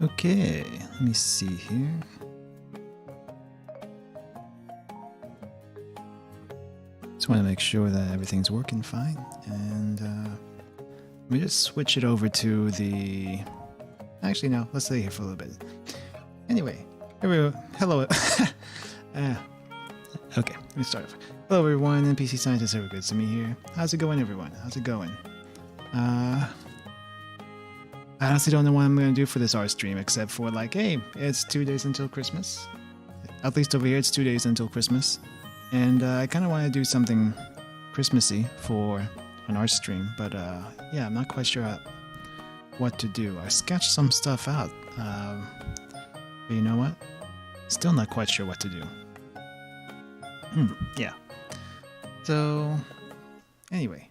Okay, let me see here. Just want to make sure that everything's working fine, and let me just switch it over to the. Actually, no. Let's stay here for a little bit. Anyway, hello. Okay, let me start over. Hello, everyone. NPC scientist Haruka Itsumi here. How's it going, everyone? How's it going? I honestly don't know what I'm going to do for this art stream, except for like, hey, it's 2 days until Christmas. At least over here, it's 2 days until Christmas. And I kind of want to do something Christmassy for an art stream, but yeah, I'm not quite sure what to do. I sketched some stuff out, but you know what? Still not quite sure what to do. Yeah. So, anyway.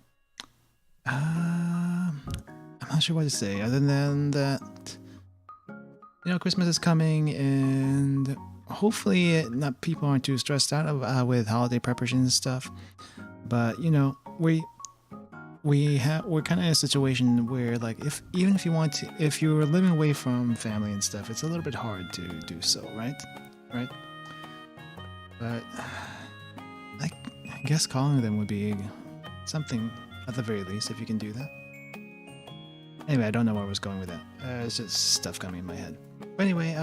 I'm not sure what to say other than that, you know, Christmas is coming and hopefully people aren't too stressed out with holiday preparations and stuff. But, you know, we're kind of in a situation where, like, if you're living away from family and stuff, it's a little bit hard to do so, right? But I guess calling them would be something at the very least, if you can do that. Anyway, I don't know where I was going with that. It's just stuff coming in my head. But anyway,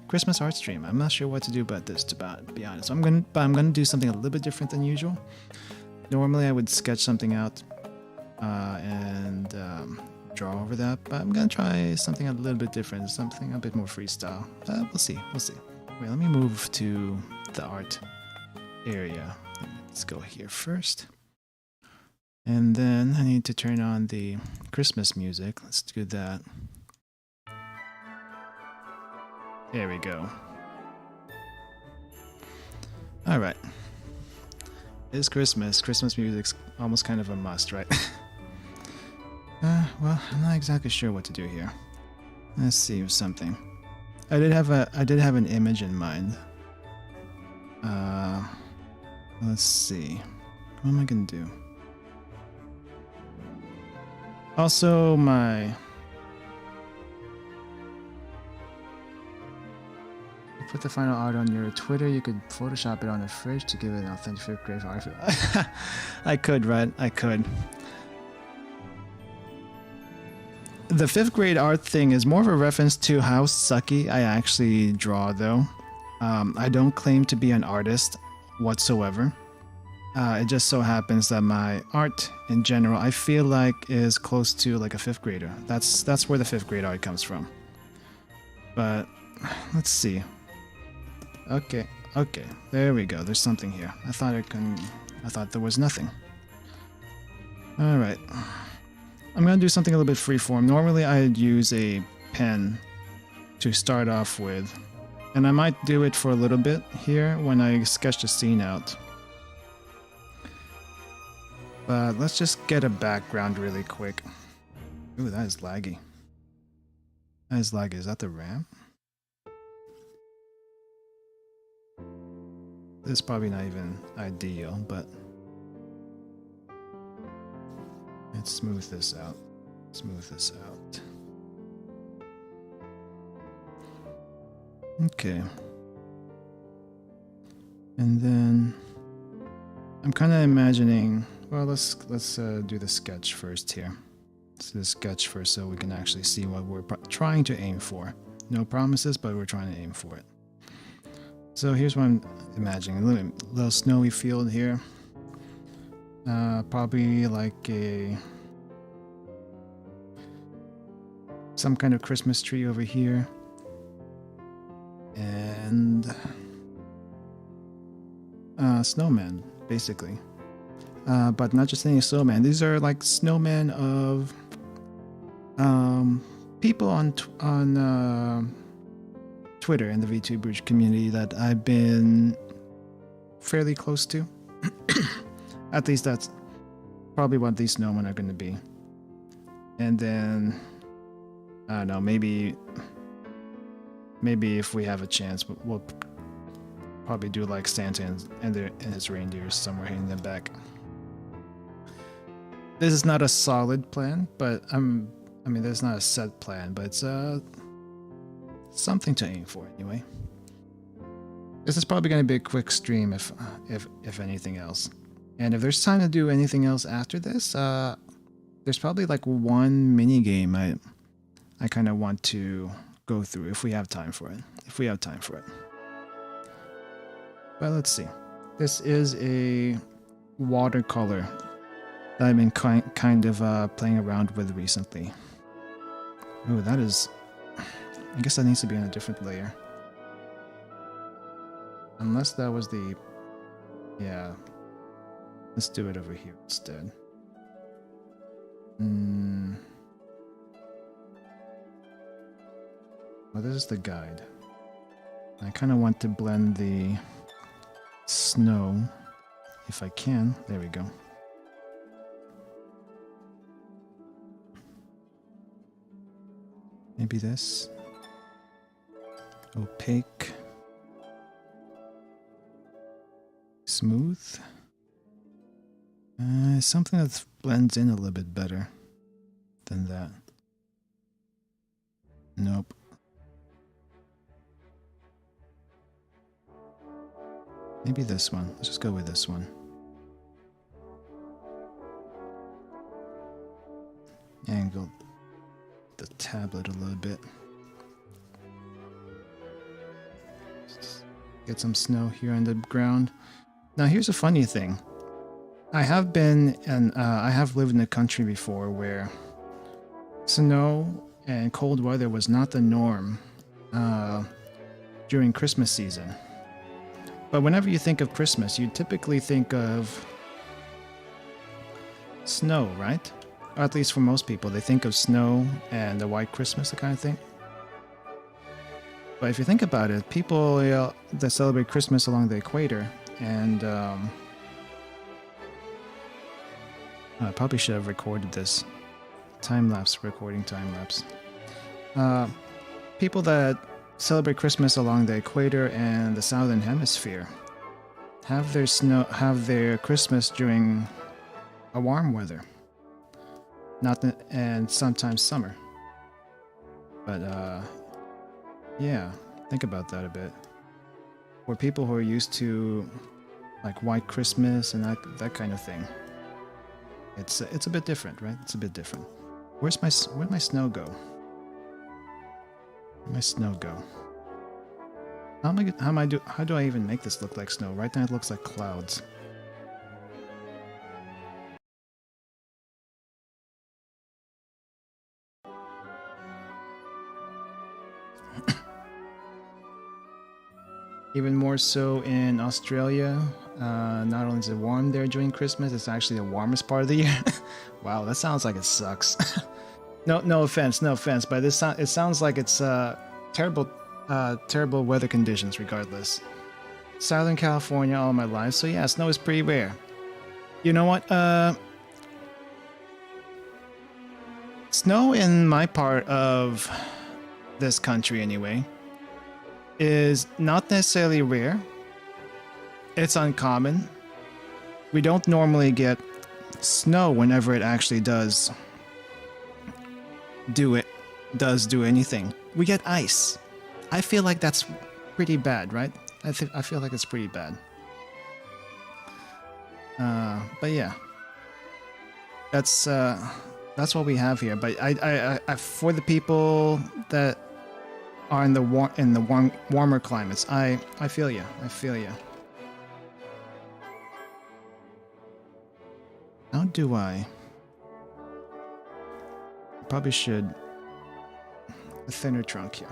Christmas art stream. I'm not sure what to do about this, to be honest. I'm gonna do something a little bit different than usual. Normally, I would sketch something out and draw over that, but I'm gonna try something a little bit different, something a bit more freestyle. We'll see. Wait, let me move to the art area. Let's go here first. And then I need to turn on the Christmas music. Let's do that. There we go. Alright. It's Christmas. Christmas music's almost kind of a must, right? Well, I'm not exactly sure what to do here. Let's see something. I did have an image in mind. Let's see. What am I gonna do? Also, put the final art on your Twitter. You could Photoshop it on a fridge to give it an authentic 5th grade art feel. I could, right? I could. The 5th grade art thing is more of a reference to how sucky I actually draw, though. I don't claim to be an artist whatsoever. It just so happens that my art in general, I feel like, is close to like a 5th grader. That's where the 5th grade art comes from. But let's see. Okay, there we go. There's something here. I thought there was nothing. All right. I'm gonna do something a little bit freeform. Normally, I'd use a pen to start off with, and I might do it for a little bit here when I sketch the scene out. But let's just get a background really quick. Ooh, that is laggy. Is that the RAM? This is probably not even ideal, but let's smooth this out. Okay. And then I'm kind of imagining. Well, let's do the sketch first here. Let's do the sketch first so we can actually see what we're trying to aim for. No promises, but we're trying to aim for it. So here's what I'm imagining. A little snowy field here. Probably like some kind of Christmas tree over here. And snowman, basically. But not just any snowman. These are like snowmen of people on Twitter in the vtuber community that I've been fairly close to. At least that's probably what these snowmen are going to be. And then I don't know. Maybe if we have a chance, we'll probably do like Santa and his reindeers somewhere in the back. This is not a solid plan, but there's not a set plan, but it's something to aim for anyway. This is probably going to be a quick stream if anything else. And if there's time to do anything else after this, there's probably like one mini game I kind of want to go through if we have time for it. But let's see. This is a watercolor that I've been kind of playing around with recently. Oh, that is... I guess that needs to be on a different layer. Unless that was the... Yeah. Let's do it over here instead. Well, this is the guide. I kind of want to blend the snow, if I can. There we go. Maybe this. Opaque. Smooth. Something that blends in a little bit better than that. Nope. Maybe this one. Let's just go with this one. Angle the tablet a little bit. Just get some snow here on the ground. Now here's a funny thing. I have been and I have lived in a country before where snow and cold weather was not the norm during Christmas season. But whenever you think of Christmas, you typically think of snow, right? Or at least for most people, they think of snow and the white Christmas, the kind of thing. But if you think about it, people that celebrate Christmas along the equator, and I probably should have recorded this. Time-lapse, recording time-lapse. People that celebrate Christmas along the equator and the southern hemisphere have their Christmas during a warm weather, and sometimes summer. But yeah, think about that a bit. For people who are used to like white Christmas and that kind of thing, it's a bit different, right? It's a bit different. Where'd my snow go? Where'd my snow go? How do I even make this look like snow? Right now it looks like clouds. Even more so in Australia. Not only is it warm there during Christmas, it's actually the warmest part of the year. Wow, that sounds like it sucks. No offense, but it sounds like it's terrible weather conditions regardless. Southern California all my life, so yeah, snow is pretty rare. You know what? Snow in my part of this country anyway is not necessarily rare. It's uncommon. We don't normally get snow whenever it actually does do anything. We get ice. I feel like that's pretty bad, right? I feel like it's pretty bad. But yeah, that's what we have here. But I for the people that are in the warmer climates, I feel you. How do I? Probably should a thinner trunk here.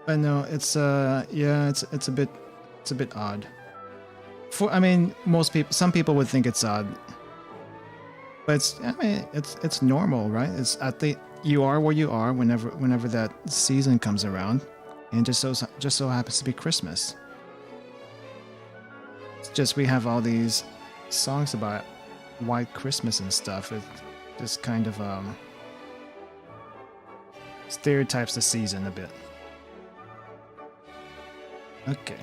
But no, it's it's a bit odd. Some people would think it's odd, but it's normal, right? It's you are where you are whenever that season comes around, and just so happens to be Christmas. It's just we have all these songs about white Christmas and stuff. It just kind of stereotypes the season a bit. Okay.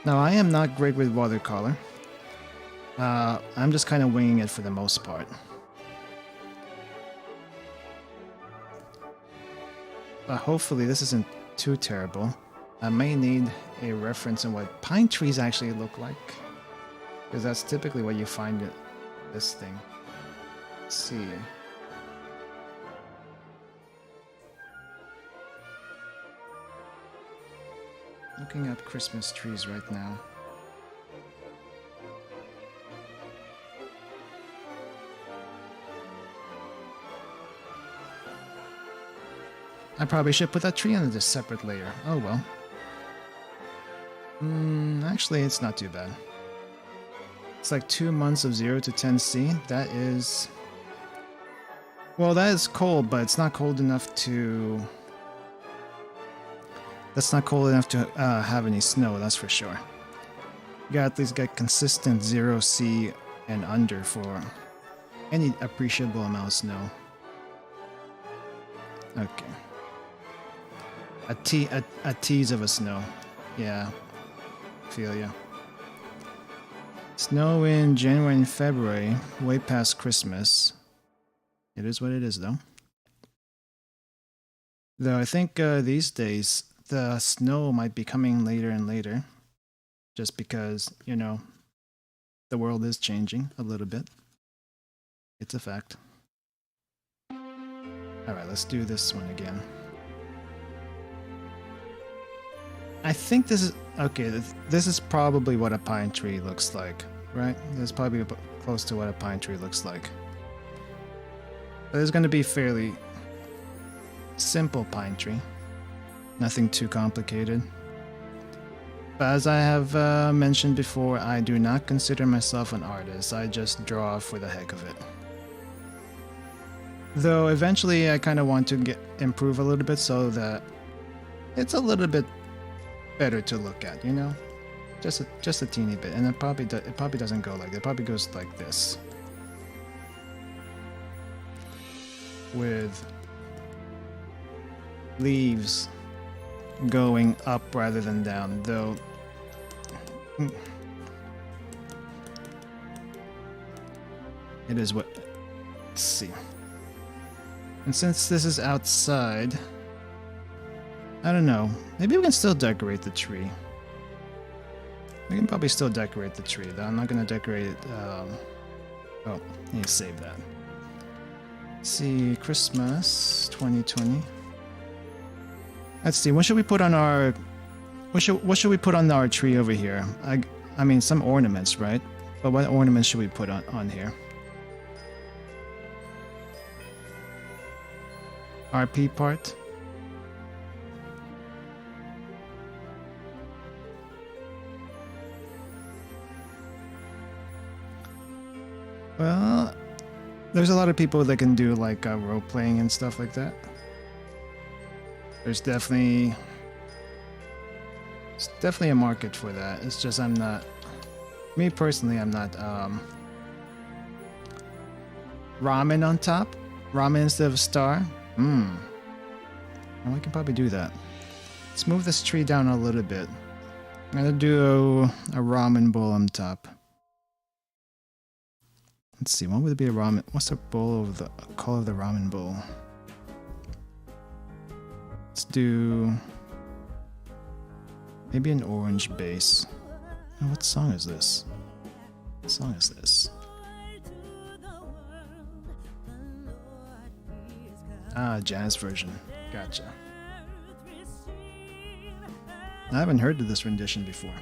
Now I am not great with watercolor. I'm just kind of winging it for the most part. hopefully this isn't too terrible. I may need a reference on what pine trees actually look like, because that's typically what you find in this thing. Let's see. Looking at Christmas trees right now. I probably should put that tree on a separate layer. Oh well. Actually, it's not too bad. It's like 2 months of 0 to 10°C. That is... Well, that is cold, but it's not cold enough to... That's not cold enough to have any snow, that's for sure. You gotta at least get consistent 0°C and under for any appreciable amount of snow. Okay. A tease of a snow. Yeah. Feel ya. Snow in January and February, way past Christmas. It is what it is, though. Though I think these days, the snow might be coming later and later. Just because, you know, the world is changing a little bit. It's a fact. Alright, let's do this one again. I think this is... Okay, this is probably what a pine tree looks like, right? This is probably close to what a pine tree looks like. But it's going to be fairly simple pine tree. Nothing too complicated. But as I have mentioned before, I do not consider myself an artist. I just draw for the heck of it. Though eventually I kind of want to improve a little bit so that it's a little bit better to look at, you know? Just a teeny bit. And it probably doesn't go like that. It probably goes like this. With leaves going up rather than down, though. It is what... Let's see. And since this is outside, I don't know. Maybe we can still decorate the tree. We can probably still decorate the tree, though I'm not going to decorate it. Oh, I need to save that. Let's see, Christmas 2020. Let's see, what should we put on our... What should we put on our tree over here? I mean, some ornaments, right? But what ornaments should we put on here? RP part? Well, there's a lot of people that can do like role playing and stuff like that. There's definitely a market for that. It's just I'm not, me personally, I'm not. Ramen on top, ramen instead of a star. Well, we can probably do that. Let's move this tree down a little bit. I'm gonna do a ramen bowl on top. Let's see, what would it be a ramen? What's the bowl of the color of the ramen bowl? Let's do maybe an orange base. Oh, what song is this? What song is this? Ah, jazz version. Gotcha. I haven't heard of this rendition before.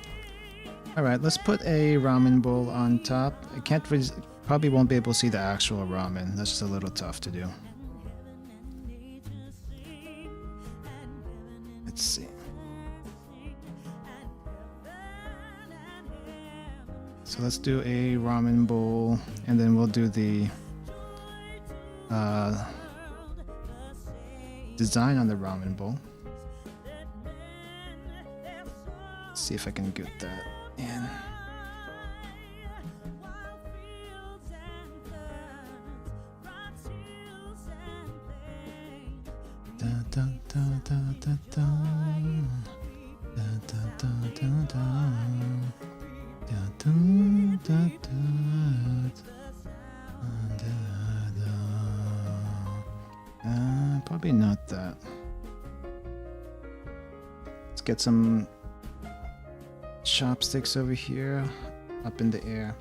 Alright, let's put a ramen bowl on top. I can't probably won't be able to see the actual ramen. That's just a little tough to do. Let's see. So let's do a ramen bowl, and then we'll do the design on the ramen bowl. Let's see if I can get that in. Da, da, da, da, da, da. Da, da, da, da, da. Da, da, da, da, da, da. Probably not that. get some chopsticks over here, up in the air.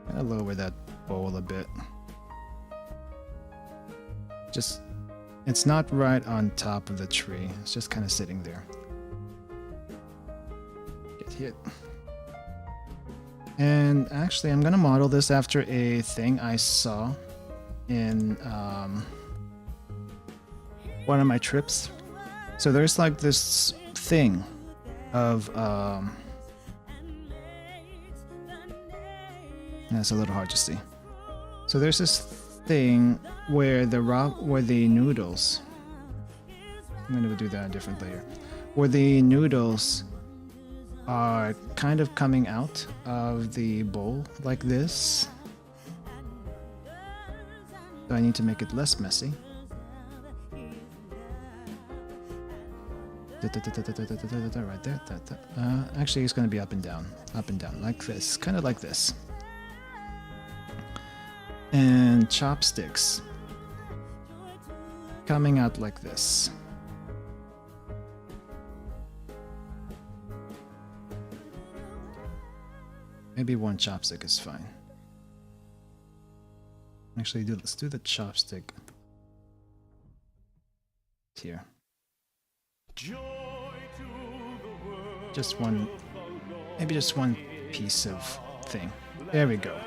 Gotta lower that bowl a bit. Just, it's not right on top of the tree. It's just kind of sitting there. Get hit. And actually, I'm gonna model this after a thing I saw in one of my trips. So there's like this thing of that's a little hard to see. So there's this thing where the noodles, I'm gonna do that a different layer, where the noodles are kind of coming out of the bowl like this. So I need to make it less messy. Right there. Actually, it's going to be up and down, like this, kind of like this. And chopsticks coming out like this. Maybe one chopstick is fine. Actually, let's do the chopstick here. Just one, maybe just one piece of thing. There we go.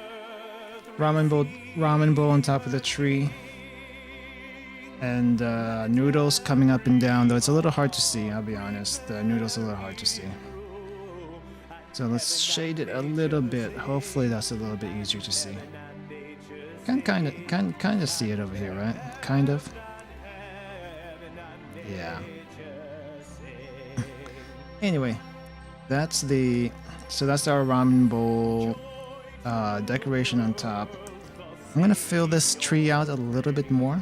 Ramen bowl on top of the tree. And noodles coming up and down, though it's a little hard to see, I'll be honest. The noodles are a little hard to see. So let's shade it a little bit. Hopefully that's a little bit easier to see. Can kind of see it over here, right? Kind of. Yeah. Anyway, that's our ramen bowl decoration on top. I'm gonna fill this tree out a little bit more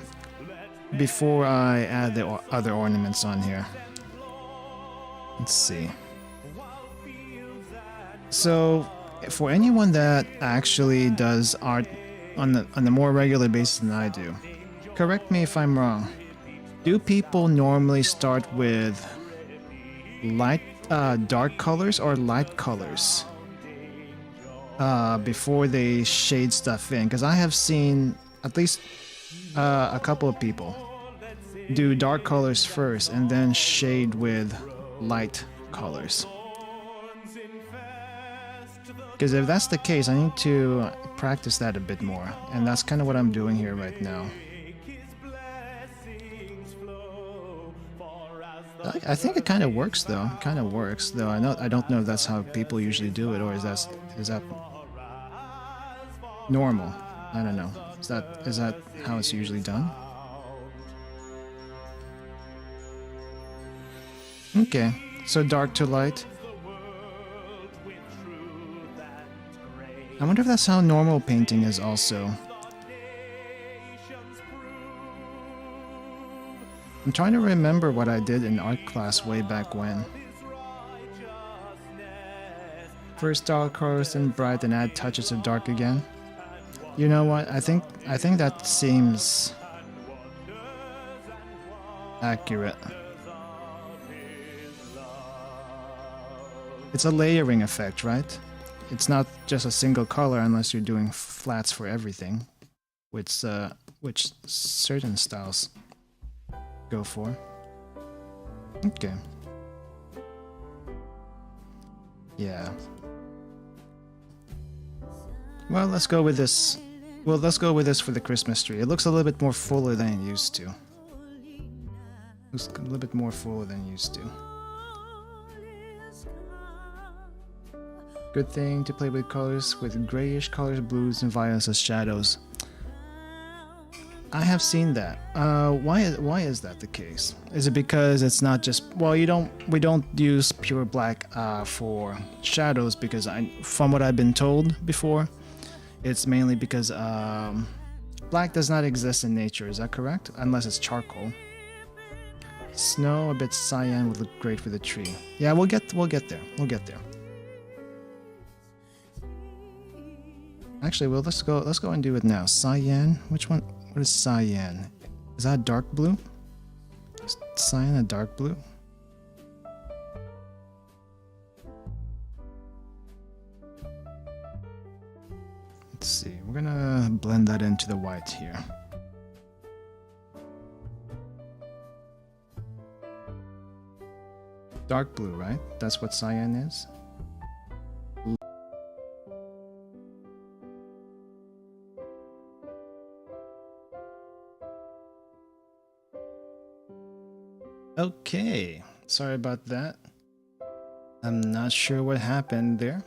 before I add the other ornaments on here. Let's see. So, for anyone that actually does art on the more regular basis than I do, correct me if I'm wrong. Do people normally start with dark colors or light colors before they shade stuff in? Because I have seen at least a couple of people do dark colors first and then shade with light colors. Because if that's the case, I need to practice that a bit more, and that's kind of what I'm doing here right now. I think it kind of works though. I don't know if that's how people usually do it, or is that normal? I don't know. Is that how it's usually done? Okay, so dark to light. I wonder if that's how normal painting is also. I'm trying to remember what I did in art class way back when. First dark colors, then bright, and add touches of dark again. You know what? I think that seems accurate. It's a layering effect, right? It's not just a single color unless you're doing flats for everything, which certain styles go for. Okay. Yeah. Well, let's go with this. Well, let's go with this for the Christmas tree. It looks a little bit more fuller than it used to. Looks a little bit more fuller than it used to. Good thing to play with colors, with grayish colors, blues, and violets as shadows. I have seen that. Why is that the case? Is it because it's not just, well, we don't use pure black for shadows, because from what I've been told before, it's mainly because black does not exist in nature. Is that correct? Unless it's charcoal. Snow, a bit cyan would look great for the tree. Yeah, we'll get there. We'll get there. Actually, well, let's go and do it now. Cyan. Which one? What is cyan? Is that dark blue? Is cyan a dark blue? Let's see, we're gonna blend that into the white here. Dark blue, right? That's what cyan is? Okay, sorry about that. I'm not sure what happened there.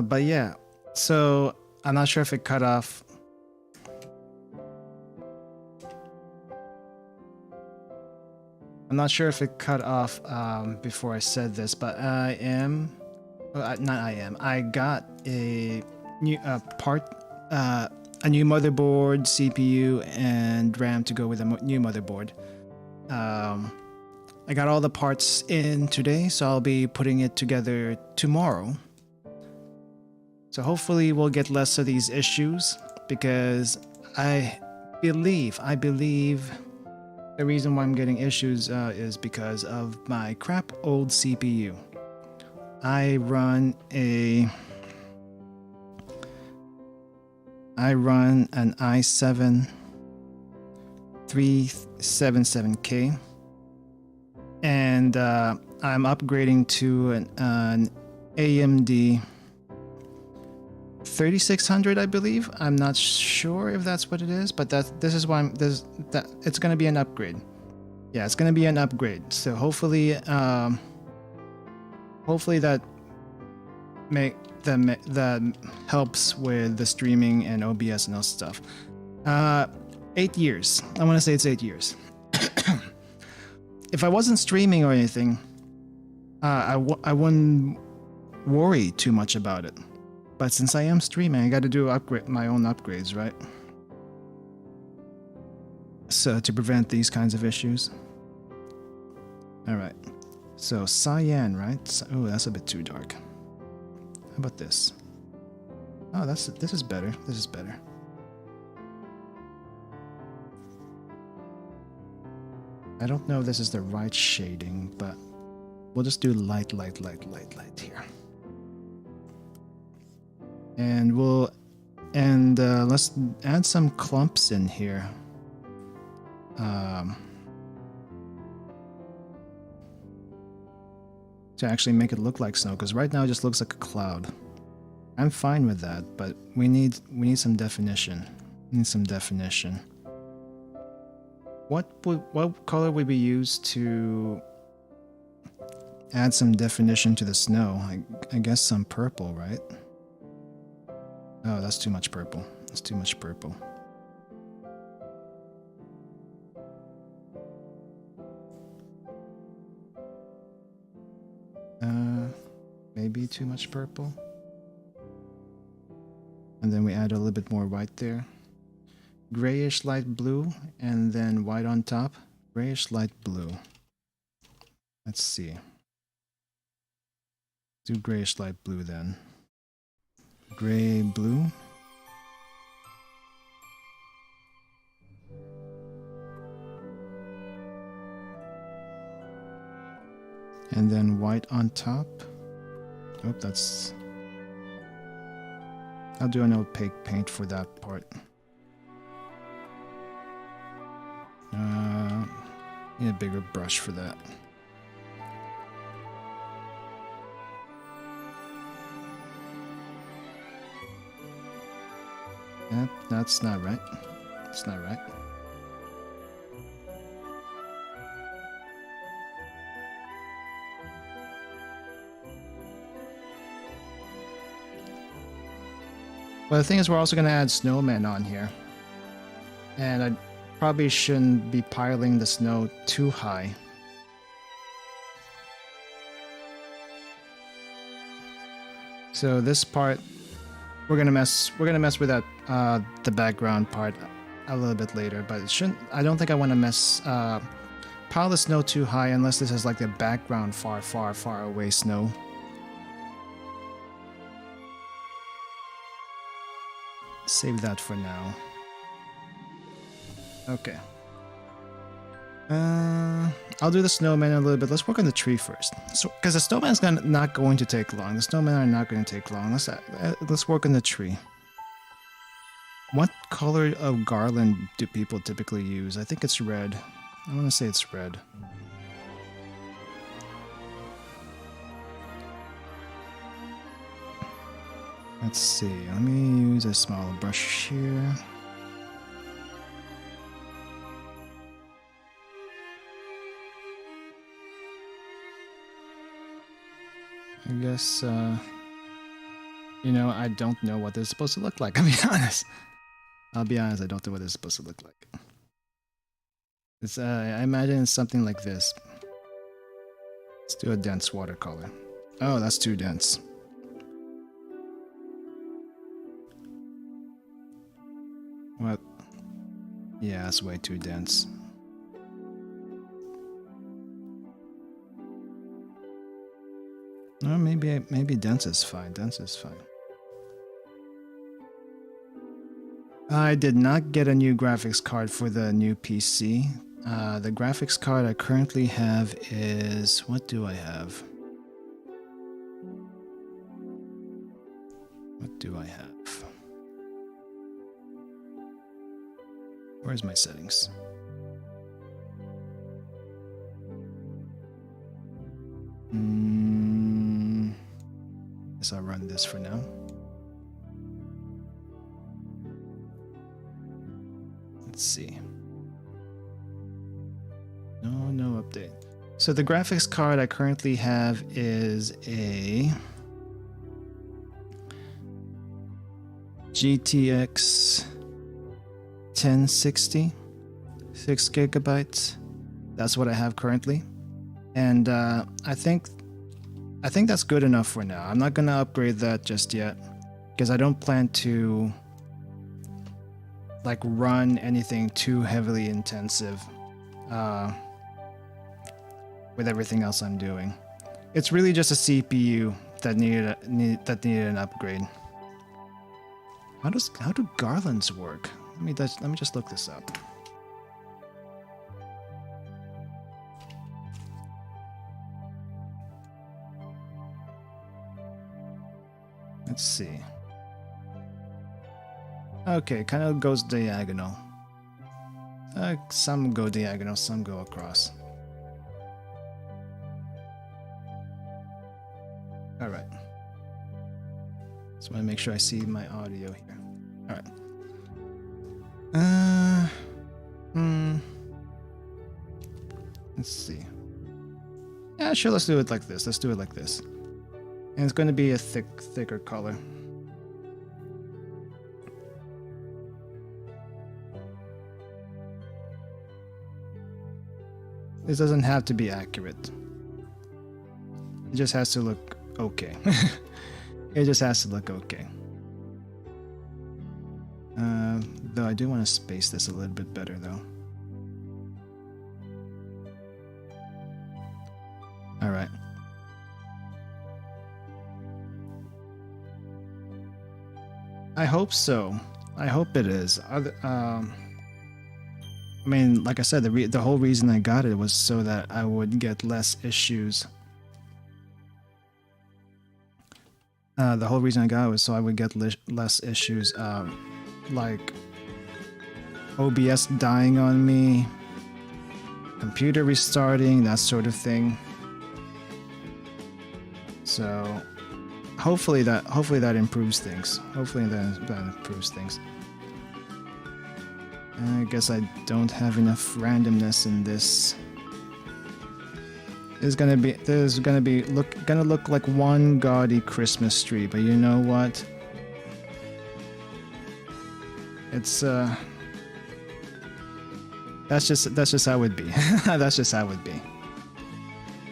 But yeah, so I'm not sure if it cut off. I'm not sure if it cut off before I said this, but I got a new a new motherboard, CPU, and RAM to go with a new motherboard. I got all the parts in today, so I'll be putting it together tomorrow. So hopefully we'll get less of these issues, because I believe the reason why I'm getting issues is because of my crap old CPU. I run an i7 377K, and I'm upgrading to an AMD 3600, I believe. I'm not sure if that's what it is, but this is why it's going to be an upgrade. Yeah, it's going to be an upgrade. So hopefully that helps with the streaming and OBS and all stuff. 8 years. I want to say it's 8 years. If I wasn't streaming or anything, I wouldn't worry too much about it. But since I am streaming, I got to do my own upgrades, right? So to prevent these kinds of issues. All right. So cyan, right? Oh, that's a bit too dark. How about this? Oh, this is better. This is better. I don't know if this is the right shading, but we'll just do light here. And let's add some clumps in here. To actually make it look like snow, because right now it just looks like a cloud. I'm fine with that, but we need some definition. We need some definition. What color would we use to add some definition to the snow? I guess some purple, right? Oh, that's too much purple. That's too much purple. Maybe too much purple. And then we add a little bit more white there. Grayish light blue, and then white on top. Grayish light blue. Let's see. Do grayish light blue then. Gray blue. And then white on top. Oh, that's... I'll do an opaque paint for that part. Need a bigger brush for that. That's not right. That's not right. Well, the thing is, we're also going to add snowmen on here. And I probably shouldn't be piling the snow too high. So this part, we're gonna mess with that the background part a little bit later, but it shouldn't. I don't think I want to pile the snow too high unless this is like the background far away snow. Save that for now. Okay. I'll do the snowman in a little bit. Let's work on the tree first. So, because the snowman's not going to take long. The snowmen are not going to take long. Let's work on the tree. What color of garland do people typically use? I think it's red. I want to say it's red. Let's see. Let me use a small brush here. I guess, you know, I don't know what they're supposed to look like, I'll be honest. I don't know what they're supposed to look like. It's, I imagine it's something like this. Let's do a dense watercolor. Oh, that's too dense. What? Yeah, that's way too dense. Or maybe dense is fine. Dense is fine. I did not get a new graphics card for the new PC. The graphics card I currently have is... What do I have? What do I have? Where's my settings? Guess I'll run this for now. Let's see. No update. So the graphics card I currently have is a GTX 1060, 6 gigabytes. That's what I have currently, and I think that's good enough for now. I'm not gonna upgrade that just yet because I don't plan to like run anything too heavily intensive with everything else I'm doing. It's really just a CPU that needed an upgrade. How do garlands work? Let me just look this up. Let's see. Okay, kind of goes diagonal. Some go diagonal, some go across. Alright. Just want to make sure I see my audio here. Alright. Let's see. Yeah, sure, let's do it like this. Let's do it like this. And it's going to be a thicker color. This doesn't have to be accurate. It just has to look okay. It just has to look okay. Though I do want to space this a little bit better though. Alright. I hope so. I hope it is. I mean, like I said, the whole reason I got it was so that I would get less issues. The whole reason I got it was so I would get less issues, like OBS dying on me, computer restarting, that sort of thing. So hopefully that improves things. Hopefully that improves things. I guess I don't have enough randomness in this. There's gonna look like one gaudy Christmas tree, but you know what? It's that's just how it be. That's just how it be.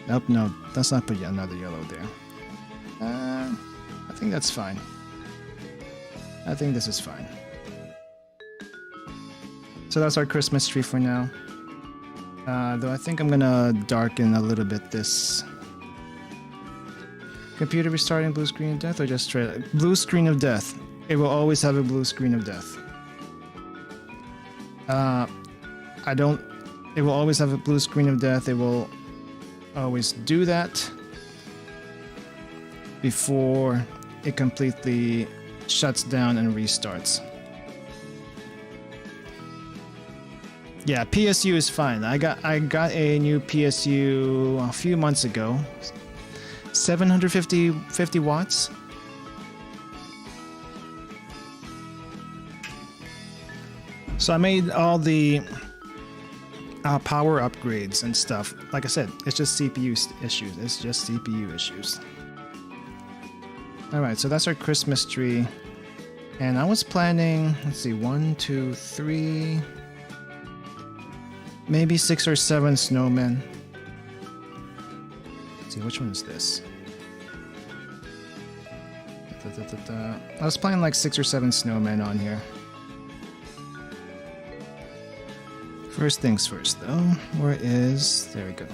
Nope, no, let's not put another yellow there. I think that's fine. I think this is fine. So that's our Christmas tree for now. Though I think I'm gonna darken a little bit this. Computer restarting, blue screen of death, or just straight blue screen of death. It will always have a blue screen of death. I don't It will always have a blue screen of death. It will always do that before it completely shuts down and restarts. Yeah, PSU is fine. I got a new PSU a few months ago. 750 watts. So I made all the power upgrades and stuff. Like I said, it's just CPU issues. It's just CPU issues. Alright, so that's our Christmas tree. And I was planning, let's see, 1, 2, 3, maybe 6 or 7 snowmen. Let's see, which one is this? I was planning like 6 or 7 snowmen on here. First things first, though. Where is... There we go.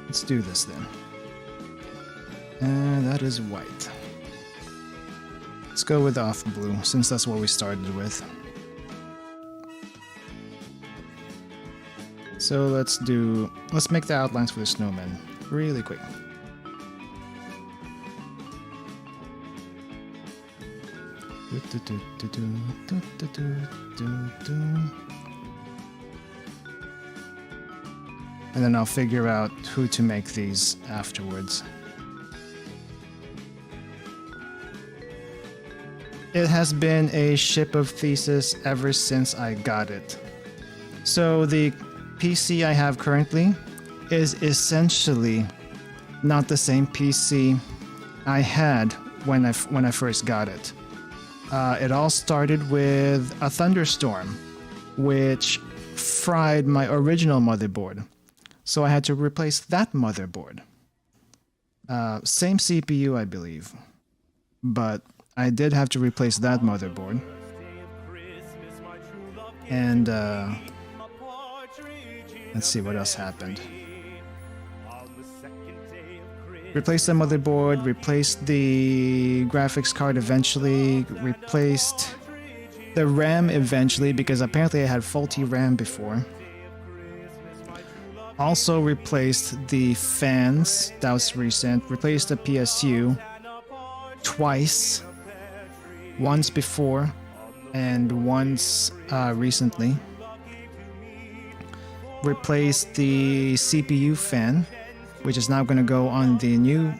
Let's do this then. And that is white. Let's go with off blue, since that's what we started with. So let's make the outlines for the snowmen really quick. And then I'll figure out who to make these afterwards. It has been a ship of thesis ever since I got it. So the PC I have currently is essentially not the same PC I had when I first got it. It all started with a thunderstorm, which fried my original motherboard. So I had to replace that motherboard. Same CPU, I believe. But I did have to replace that motherboard. And let's see what else happened. Replaced the motherboard, replaced the graphics card eventually, replaced the RAM eventually because apparently I had faulty RAM before. Also replaced the fans, that was recent. Replaced the PSU twice. Once before and once recently. Replaced the CPU fan, which is now going to go on the new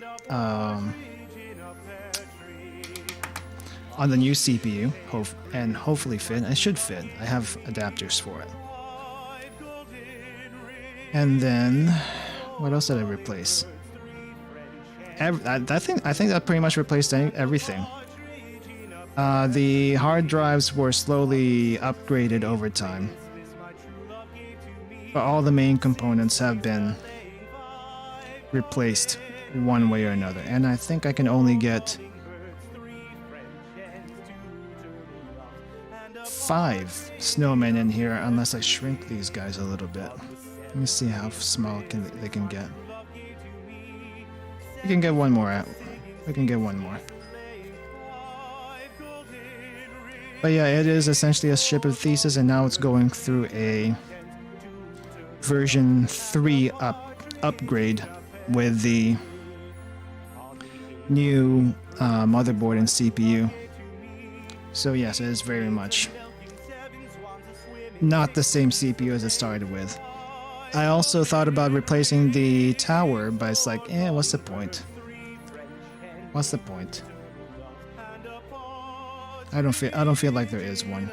CPU, and hopefully fit. It should fit. I have adapters for it. And then, what else did I replace? I think that pretty much replaced everything. The hard drives were slowly upgraded over time, but all the main components have been replaced one way or another, and I think I can only get 5 snowmen in here unless I shrink these guys a little bit. Let me see how small they can get. We can get one more out. We can get one more. But yeah, it is essentially a ship of thesis, and now it's going through a version 3 upgrade with the new motherboard and CPU. So yes, it is very much not the same CPU as it started with. I also thought about replacing the tower, but it's like, what's the point? What's the point? I don't feel like there is one.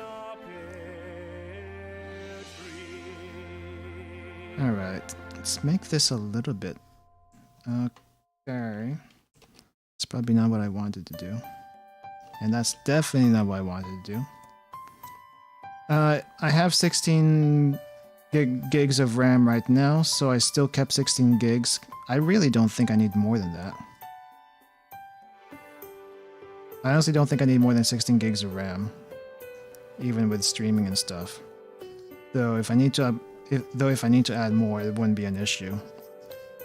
All right, let's make this a little bit. Okay, it's probably not what I wanted to do, and that's definitely not what I wanted to do. I have 16 gigs of RAM right now, so I still kept 16 gigs. I really don't think I need more than that. I honestly don't think I need more than 16 gigs of RAM, even with streaming and stuff. Though if I need to add more, it wouldn't be an issue,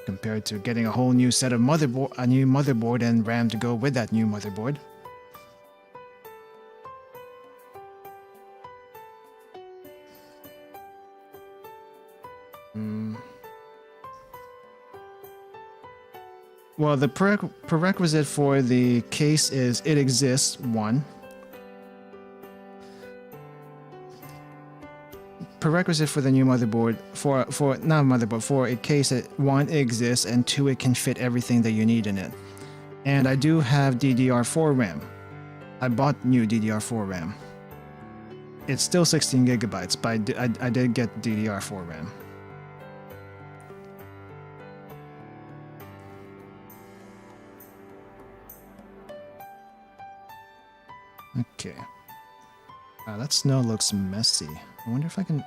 compared to getting a whole new set of new motherboard and RAM to go with that new motherboard. Well, the prerequisite for the case is it exists, 1. Prerequisite for the new motherboard, for not motherboard, for a case that 1, it exists, and 2, it can fit everything that you need in it. And I do have DDR4 RAM. I bought new DDR4 RAM. It's still 16 gigabytes, but I did get DDR4 RAM. Okay. That snow looks messy. I wonder if I can.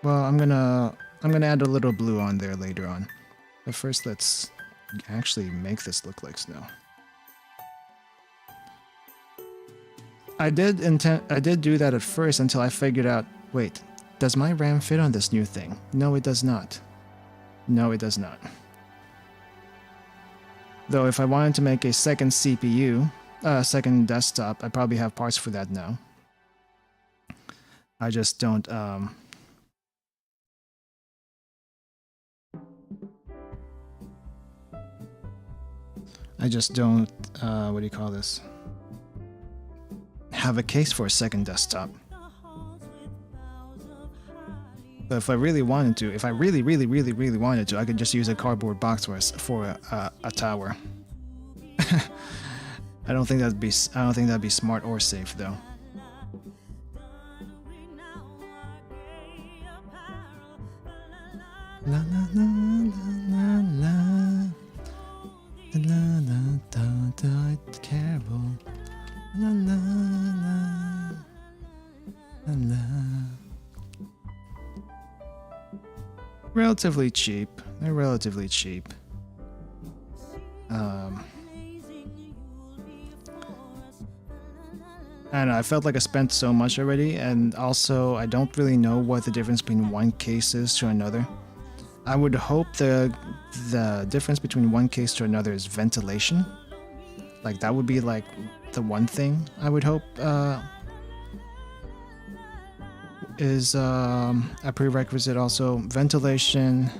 Well, I'm gonna add a little blue on there later on. But first, let's actually make this look like snow. I did do that at first until I figured out, wait, does my RAM fit on this new thing? No, it does not. No, it does not. Though if I wanted to make a second CPU, second desktop, I probably have parts for that now. I just don't, what do you call this? Have a case for a second desktop. But if I really wanted to, if I really wanted to, I could just use a cardboard box for a tower. I don't think that'd be smart or safe though. La la la la la la la la la careful. La la la la la. Relatively cheap. They're relatively cheap. I don't know, I felt like I spent so much already, and also I don't really know what the difference between one case is to another. I would hope the difference between one case to another is ventilation. Like that would be like the one thing I would hope is a prerequisite. Also ventilation,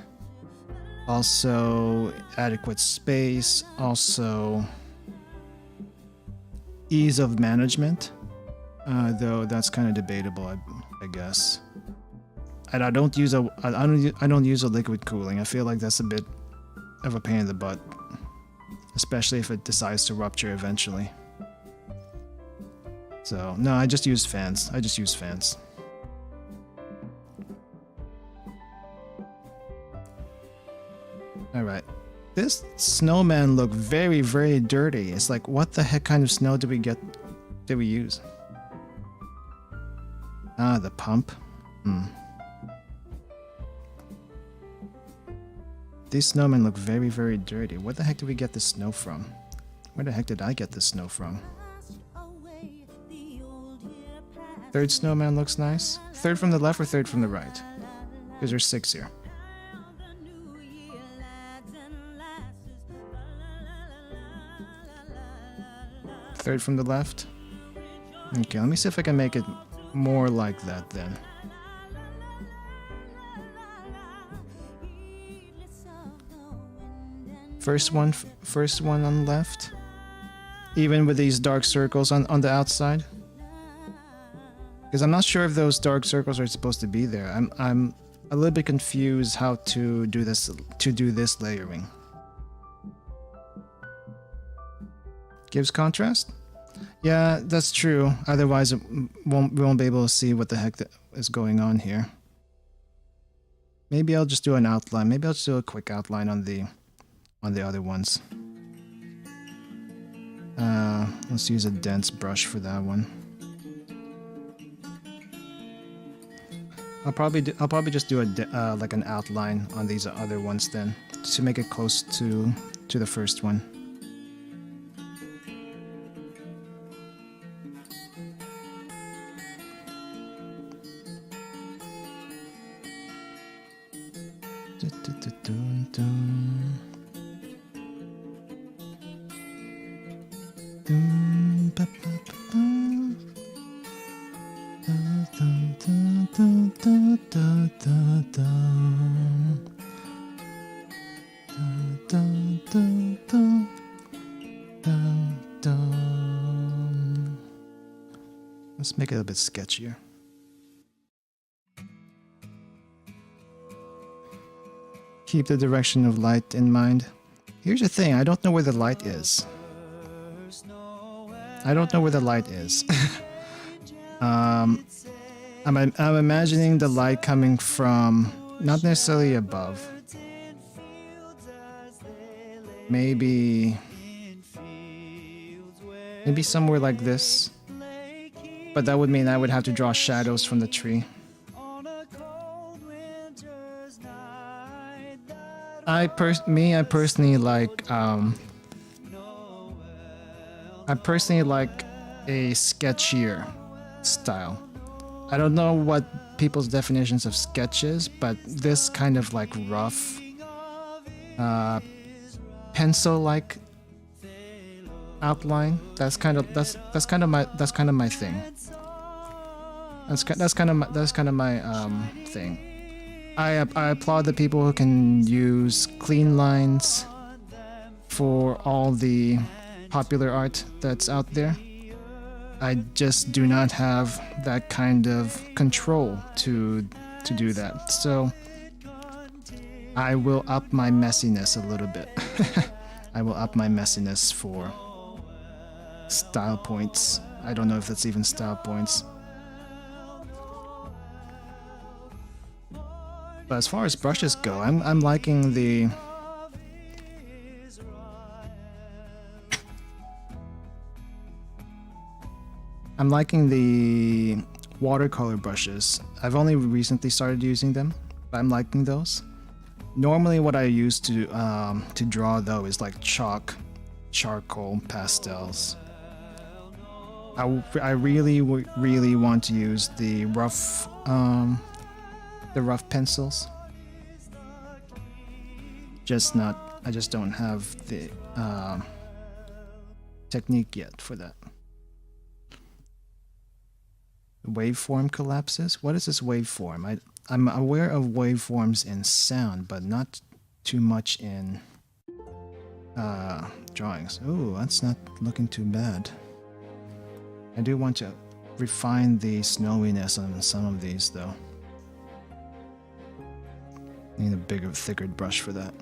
also adequate space, also ease of management. Though that's kind of debatable, I guess. And I don't use a liquid cooling. I feel like that's a bit of a pain in the butt, especially if it decides to rupture eventually. So no, I just use fans. All right, this snowman looked very dirty. It's like, what the heck kind of snow did we use? Ah, the pump. These snowmen look very dirty. Where the heck did we get this snow from? Where the heck did I get this snow from? Third snowman looks nice. Third from the left or third from the right? Because there's 6 here. Third from the left? Okay, let me see if I can make it more like that then. First one on the left. Even with these dark circles on the outside. Because I'm not sure if those dark circles are supposed to be there. I'm a little bit confused how to do this layering. Gives contrast? Yeah, that's true. Otherwise, we won't be able to see what the heck is going on here. Maybe I'll just do an outline. Maybe I'll just do a quick outline on the other ones. Let's use a dense brush for that one. I'll probably just do like an outline on these other ones then, to make it close to the first one. Dun, dun. Let's make it a bit sketchier. Keep the direction of light in mind. Here's the thing, I don't know where the light is. I don't know where the light is. I'm imagining the light coming from not necessarily above. Maybe somewhere like this. But that would mean I would have to draw shadows from the tree. I personally like a sketchier style. I don't know what people's definitions of sketch is, but this kind of like rough, pencil-like outline. That's kind of my thing. That's kind of my thing. I applaud the people who can use clean lines for all the popular art that's out there. I just do not have that kind of control to do that. So I will up my messiness a little bit. I will up my messiness for style points. I don't know if that's even style points. But as far as brushes go, I'm liking the watercolor brushes. I've only recently started using them, but I'm liking those. Normally what I use to draw though is like chalk, charcoal, pastels. I really want to use the rough pencils. I just don't have the technique yet for that. Waveform collapses? What is this waveform? I'm aware of waveforms in sound, but not too much in drawings. Oh, that's not looking too bad. I do want to refine the snowiness on some of these though. Need a bigger, thicker brush for that.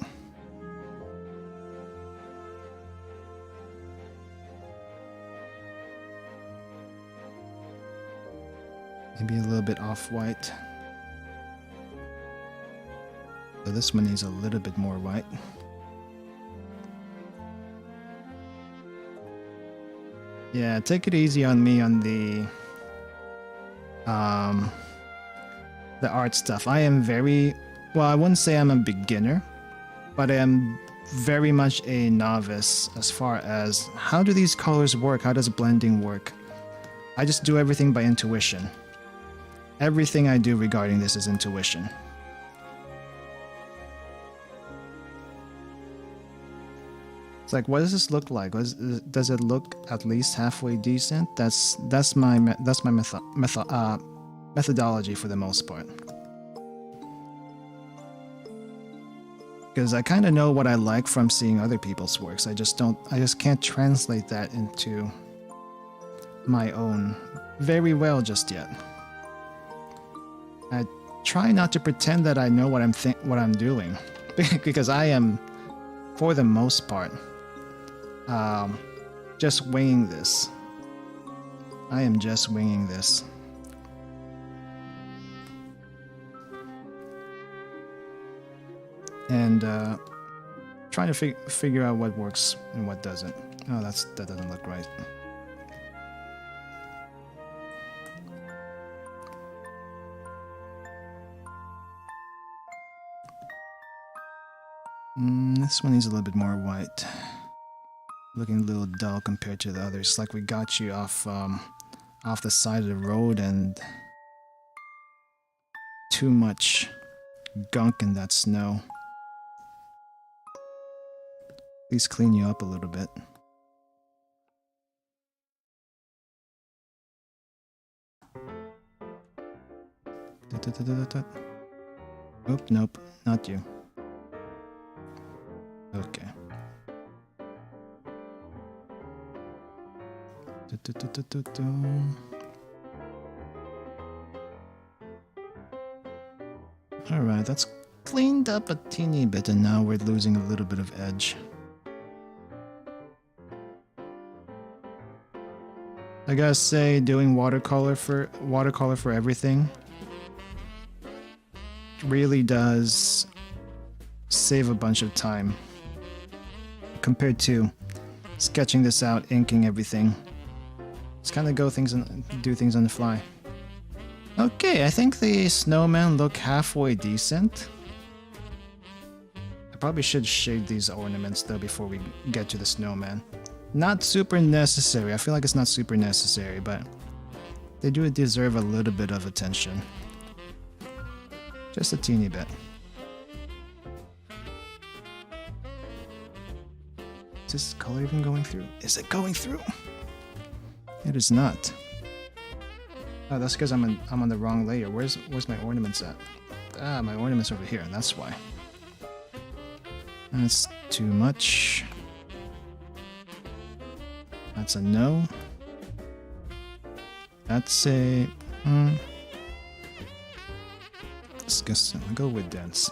Maybe a little bit off-white. So this one needs a little bit more white. Yeah, take it easy on me on the art stuff. I am very, well, I wouldn't say I'm a beginner, but I am very much a novice as far as how do these colors work? How does blending work? I just do everything by intuition. Everything I do regarding this is intuition. It's like, what does this look like? Does it look at least halfway decent? That's my methodology for the most part. Because I kind of know what I like from seeing other people's works. I just can't translate that into my own very well just yet. I try not to pretend that I know what I'm doing, because I am, for the most part, just winging this. I am just winging this. And trying to figure out what works and what doesn't. Oh, that doesn't look right. This one needs a little bit more white. Looking a little dull compared to the others. Like we got you off the side of the road and too much gunk in that snow. Please clean you up a little bit. Oop, nope, not you. Alright, that's cleaned up a teeny bit and now we're losing a little bit of edge. I gotta say, doing watercolor for everything really does save a bunch of time compared to sketching this out, inking everything. Just kind of do things on the fly. Okay, I think the snowman look halfway decent. I probably should shade these ornaments though before we get to the snowman. Not super necessary. I feel like it's not super necessary, but they do deserve a little bit of attention. Just a teeny bit. Is this color even going through? Is it going through? It is not. Oh, that's because I'm on the wrong layer. Where's my ornaments at? Ah, my ornaments over here. That's why. That's too much. That's a no. That's a... I'll go with dense.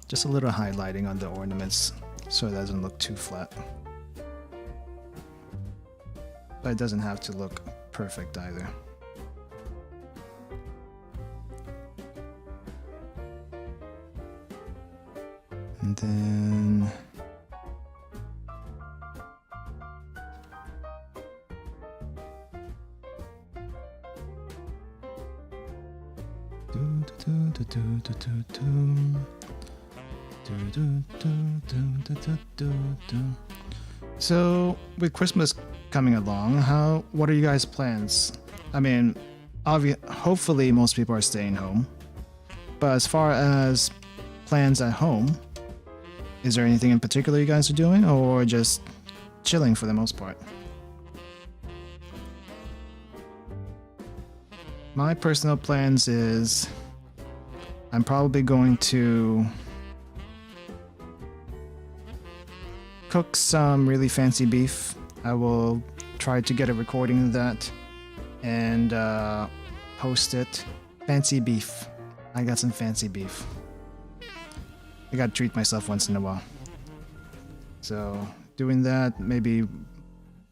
Just a little highlighting on the ornaments so it doesn't look too flat. But it doesn't have to look perfect either. And then... So, with Christmas coming along, what are you guys' plans? I mean, hopefully most people are staying home. But as far as plans at home, is there anything in particular you guys are doing, or just chilling for the most part? My personal plans is I'm probably going to cook some really fancy beef. I will try to get a recording of that and post it. Fancy beef. I got some fancy beef. I gotta treat myself once in a while. So doing that, maybe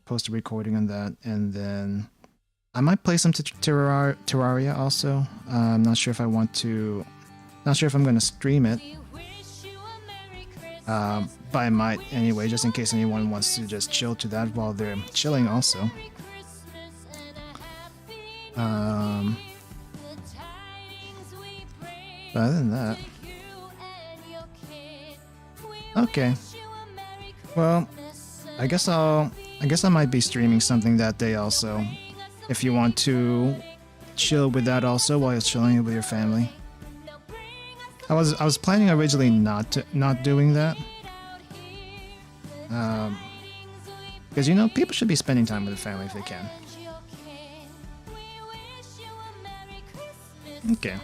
post a recording on that, and then I might play some Terraria also. I'm not sure if I want to. Not sure if I'm going to stream it. But I might anyway, just in case anyone wants to just chill to that while they're chilling also. But other than that, okay. Well, I guess I might be streaming something that day also. If you want to chill with that also while you're chilling with your family. I was planning originally not doing that. Because people should be spending time with the family if they can. Okay.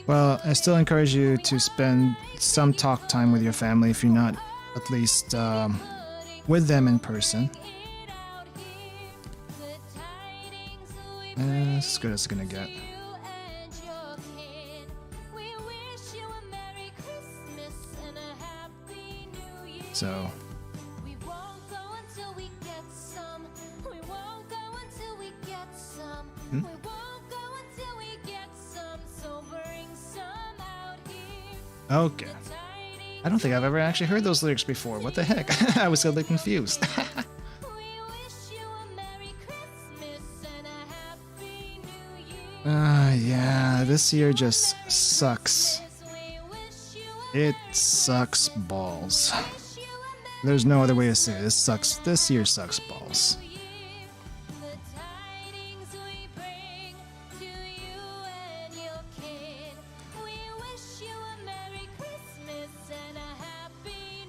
Well, I still encourage you to spend some talk time with your family if you're not at least with them in person. As good as it's gonna get. So okay. I don't think I've ever actually heard those lyrics before. What the heck? I was so confused. Yeah, this year just sucks. It sucks balls. There's no other way to say it. This year sucks balls.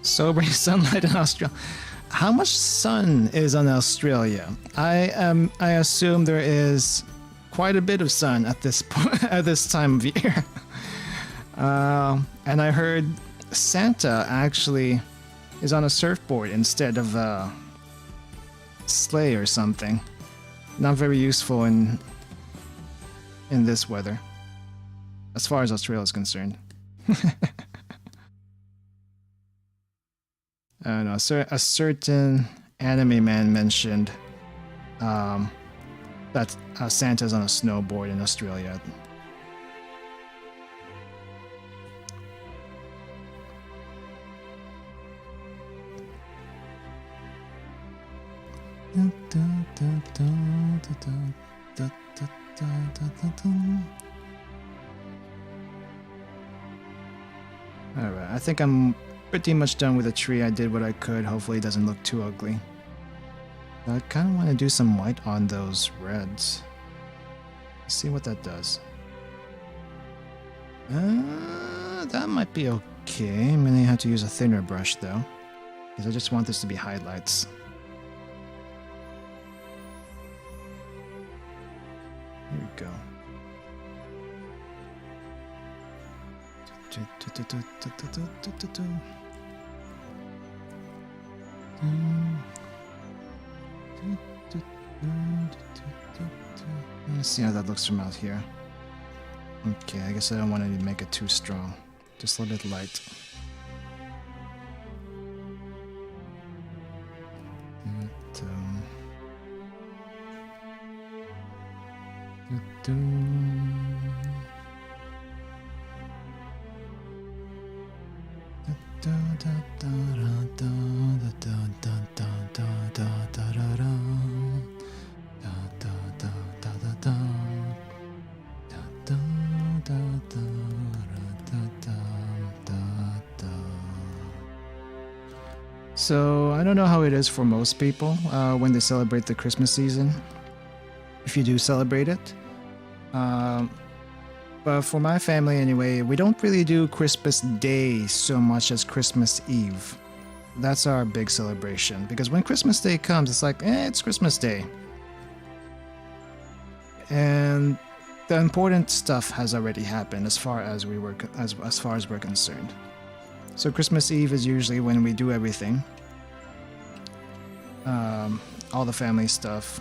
Sobering sunlight in Australia. How much sun is on Australia? I assume there is quite a bit of sun at this point, at this time of year. And I heard Santa actually is on a surfboard instead of a sleigh or something. Not very useful in this weather, as far as Australia is concerned. I don't know. A certain anime man mentioned that Santa's on a snowboard in Australia. Alright, I think I'm pretty much done with the tree. I did what I could. Hopefully it doesn't look too ugly. I kind of want to do some white on those reds. Let's see what that does. That might be okay. I'm going to have to use a thinner brush though, because I just want this to be highlights. Here we go. Let's see how that looks from out here. Okay, I guess I don't want to make it too strong. Just a little bit light. So, I don't know how it is for most people when they celebrate the Christmas season, if you do celebrate it. But for my family anyway, we don't really do Christmas Day so much as Christmas Eve. That's our big celebration, because when Christmas Day comes, it's like, it's Christmas Day. And the important stuff has already happened as far as we're concerned. So Christmas Eve is usually when we do everything. All the family stuff.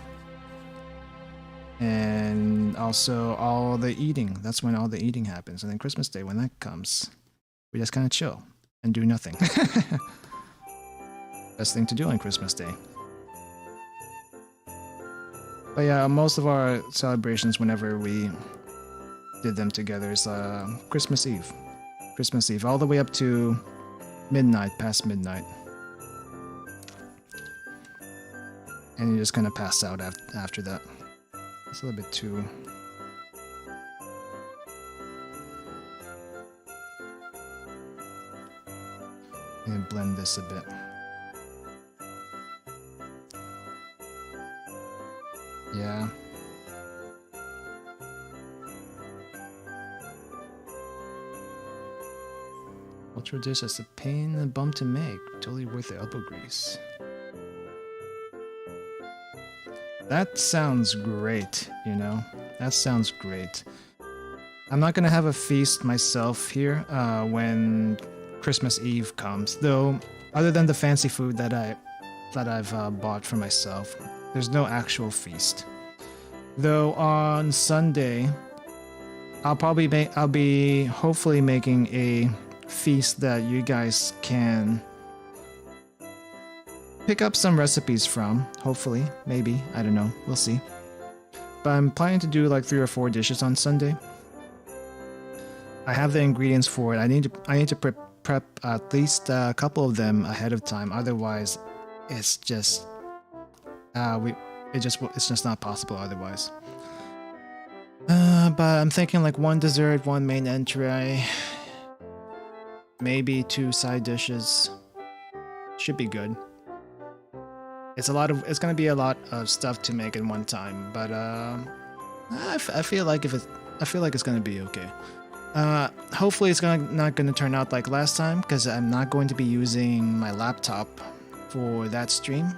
And also all the eating. That's when all the eating happens. And then Christmas Day, when that comes, we just kind of chill and do nothing. Best thing to do on Christmas Day. But yeah, most of our celebrations, whenever we did them together, is Christmas Eve. Christmas Eve, all the way up to midnight, past midnight. And you just kind of pass out after that. It's a little bit too... And blend this a bit. Yeah. Ultra dish is a pain in the bum to make. Totally worth the elbow grease. That sounds great, you know? That sounds great. I'm not gonna have a feast myself here when Christmas Eve comes, though. Other than the fancy food that I've bought for myself, there's no actual feast. Though on Sunday, I'll be hopefully making a feast that you guys can pick up some recipes from. Hopefully, maybe, I don't know, we'll see. But I'm planning to do like 3 or 4 dishes on Sunday. I have the ingredients for it. I need to prep at least a couple of them ahead of time. Otherwise, it's just it's just not possible otherwise. But I'm thinking like 1 dessert, 1 main entree, maybe 2 side dishes. Should be good. It's gonna be a lot of stuff to make in one time, but I feel like it's gonna be okay. Hopefully it's not gonna turn out like last time, because I'm not going to be using my laptop for that stream.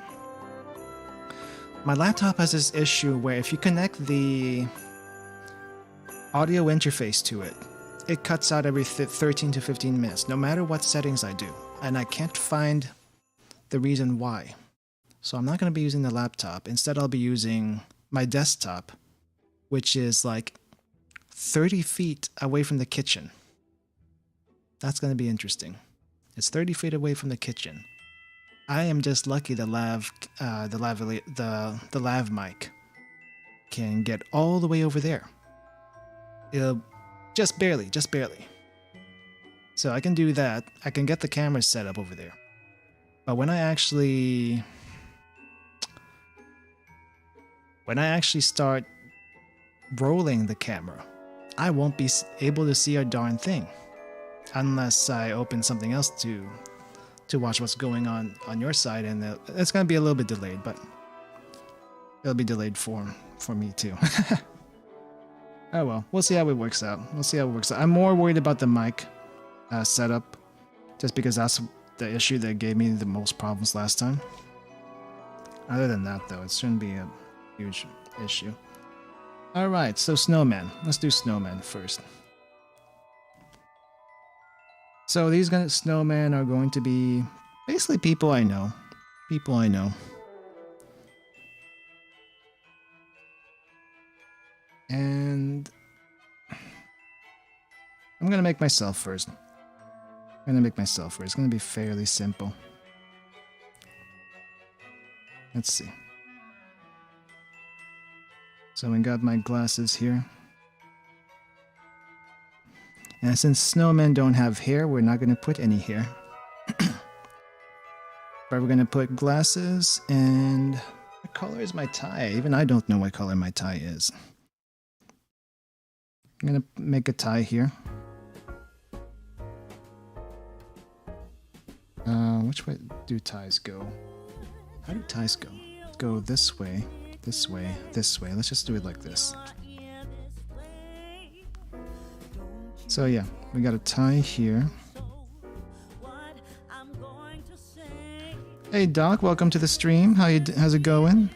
My laptop has this issue where if you connect the audio interface to it, it cuts out every 13 to 15 minutes, no matter what settings I do. And I can't find the reason why. So I'm not going to be using the laptop. Instead, I'll be using my desktop, which is like 30 feet away from the kitchen. That's going to be interesting. It's 30 feet away from the kitchen. I am just lucky the lav mic can get all the way over there. It'll just barely. So I can do that. I can get the camera set up over there. But when I actually start rolling the camera, I won't be able to see a darn thing unless I open something else to watch what's going on your side, and it's going to be a little bit delayed, but it'll be delayed for me too. Oh well, we'll see how it works out. I'm more worried about the mic setup, just because that's the issue that gave me the most problems last time. Other than that, though, it shouldn't be a huge issue. Alright, so snowman. Let's do snowman first. So these snowmen are going to be basically people I know. And I'm going to make myself first. It's going to be fairly simple. Let's see. So we got my glasses here. And since snowmen don't have hair, we're not going to put any hair. But we're going to put glasses, and what color is my tie? Even I don't know what color my tie is. I'm going to make a tie here. Which way do ties go? How do ties go? Go this way, this way, this way. Let's just do it like this. So yeah, we got a tie here. Hey Doc, welcome to the stream. How's it going?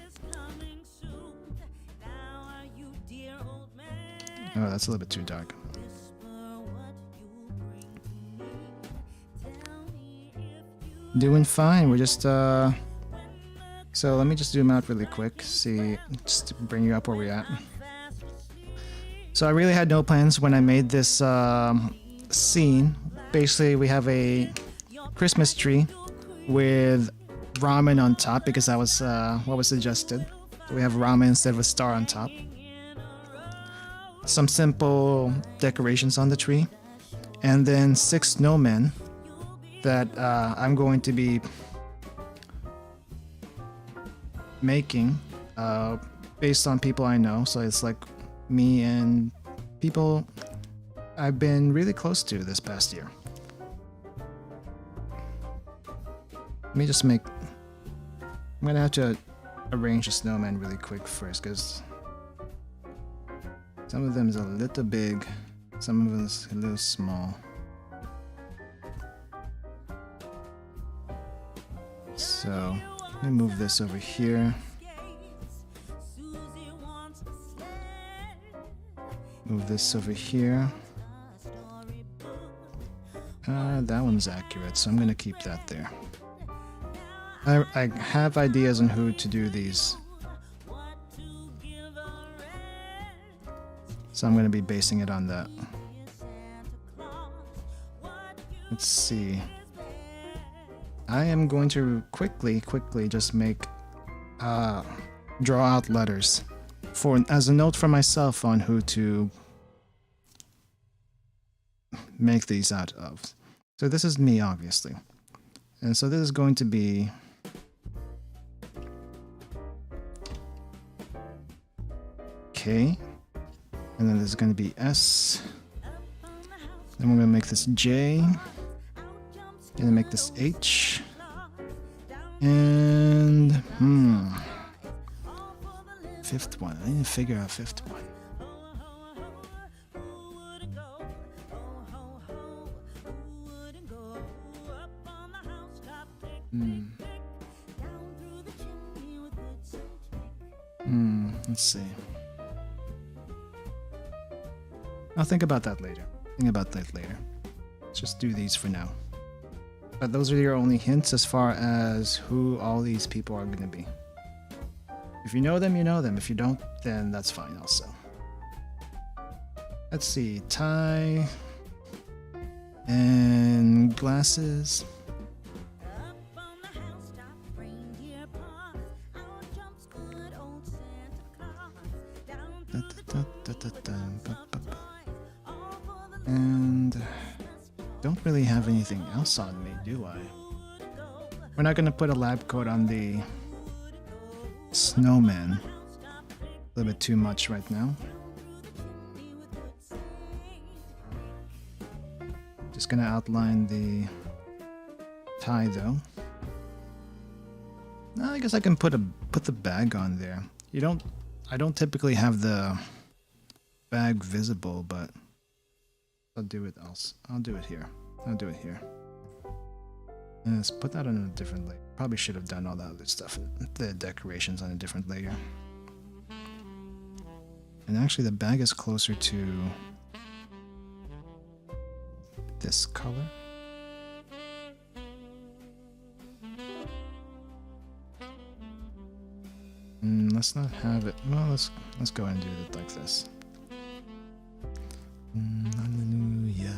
Oh, that's a little bit too dark. Doing fine. We're just so let me just zoom out really quick. See, just to bring you up where we're at. So I really had no plans when I made this scene. Basically, we have a Christmas tree with ramen on top because that was what was suggested. So we have ramen instead of a star on top. Some simple decorations on the tree, and then 6 snowmen that I'm going to be making based on people I know. So it's like me and people I've been really close to this past year. Let me just make... I'm gonna have to arrange the snowman really quick first, because some of them is a little big, some of them is a little small. So let me move this over here. Move this over here. That one's accurate, so I'm gonna keep that there. I have ideas on who to do these, so I'm gonna be basing it on that. Let's see. I am going to quickly just make draw out letters as a note for myself on who to make these out of. So this is me, obviously, and so this is going to be K, and then this is going to be S. Then we're going to make this J. Gonna make this H. And fifth one. I need to figure out fifth one. Let's see. I'll think about that later. Think about that later. Let's just do these for now. But those are your only hints as far as who all these people are going to be. If you know them, you know them. If you don't, then that's fine also. Let's see. Tie and glasses. And don't really have anything else on me, do I? We're not gonna put a lab coat on the snowman. A little bit too much right now. Just gonna outline the tie though. No, I guess I can put the bag on there. I don't typically have the bag visible, but I'll do it else. I'll do it here. I'll do it here. And let's put that on a different layer. Probably should have done all that other stuff, the decorations on a different layer. And actually the bag is closer to this color. Let's not have it. Well, let's go ahead and do it like this. Hallelujah.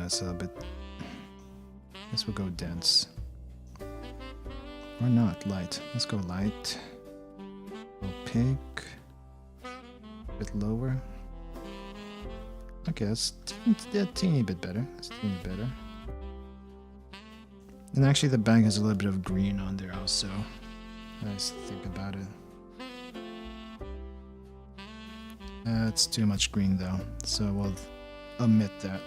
It's a little bit. I guess we'll go dense. Or not light. Let's go light. Opaque. A bit lower. Okay, that's a teeny bit better. That's a teeny better. And actually, the bag has a little bit of green on there also. Let's think about it. It's too much green though, so we'll omit that.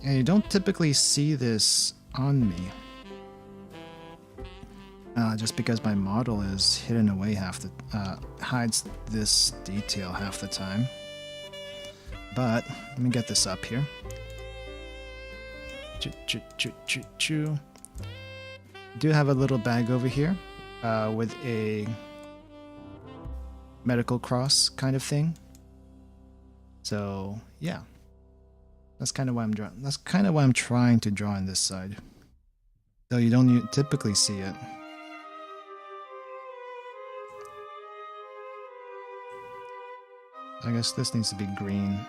And you don't typically see this on me. Just because my model is hidden away hides this detail half the time. But, let me get this up here. Do have a little bag over here with a medical cross kind of thing. So, yeah. That's kind of why I'm drawing. That's kind of why I'm trying to draw on this side. Though you don't typically see it. I guess this needs to be green.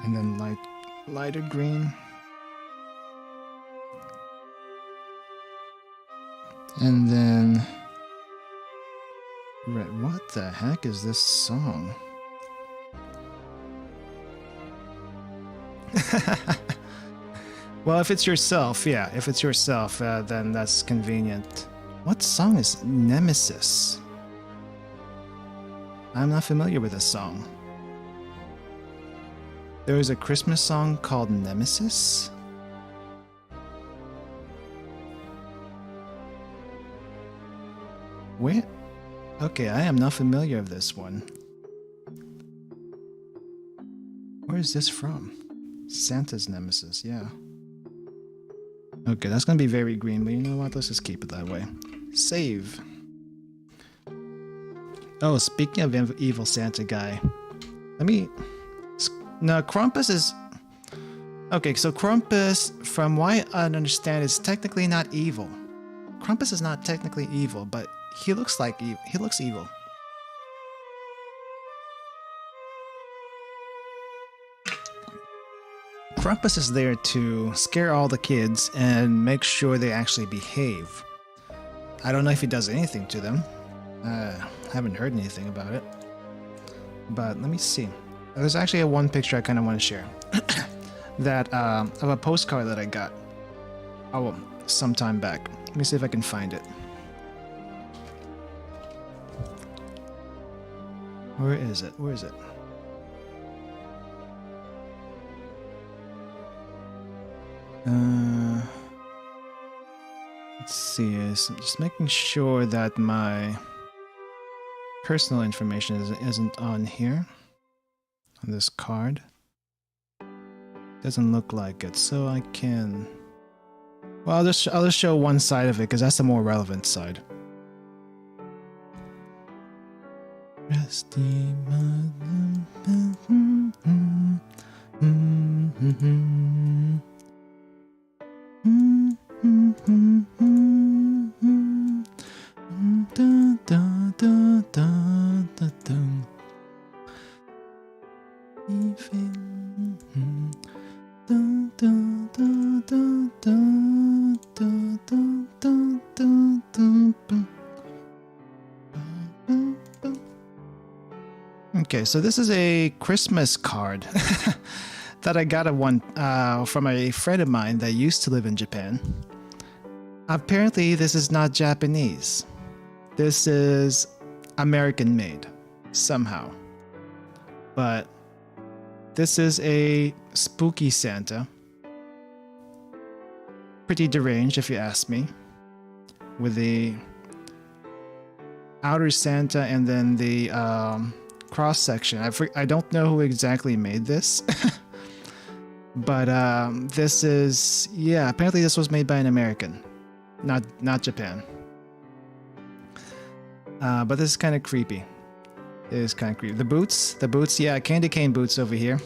And then lighter green. And then red. What the heck is this song? Well, if it's yourself, yeah. If it's yourself, then that's convenient. What song is Nemesis? I'm not familiar with this song. There is a Christmas song called Nemesis? Where? Okay, I am not familiar with this one. Where is this from? Santa's Nemesis, yeah. Okay, that's gonna be very green, but you know what? Let's just keep it that way. Save. Oh, speaking of evil Santa guy, no, Krampus is... Okay, so Krampus, from what I understand, is technically not evil. Krampus is not technically evil, but he looks like he looks evil. Krampus is there to scare all the kids and make sure they actually behave. I don't know if he does anything to them. Haven't heard anything about it. But let me see. There's actually one picture I kind of want to share. That of a postcard that I got some time back. Let me see if I can find it. Where is it? Where is it? Let's see. I'm just making sure that my personal information isn't on here. On this card. Doesn't look like it, so I can... Well, I'll just show one side of it, because that's the more relevant side. Okay, so this is a Christmas card that I got from a friend of mine that used to live in Japan. Apparently, this is not Japanese. This is American made, somehow. But this is a spooky Santa. Pretty deranged, if you ask me. With the outer Santa and then the cross section. I don't know who exactly made this. But this is... Yeah, apparently this was made by an American. Not Japan. But this is kind of creepy. It is kind of creepy. The boots, yeah, candy cane boots over here.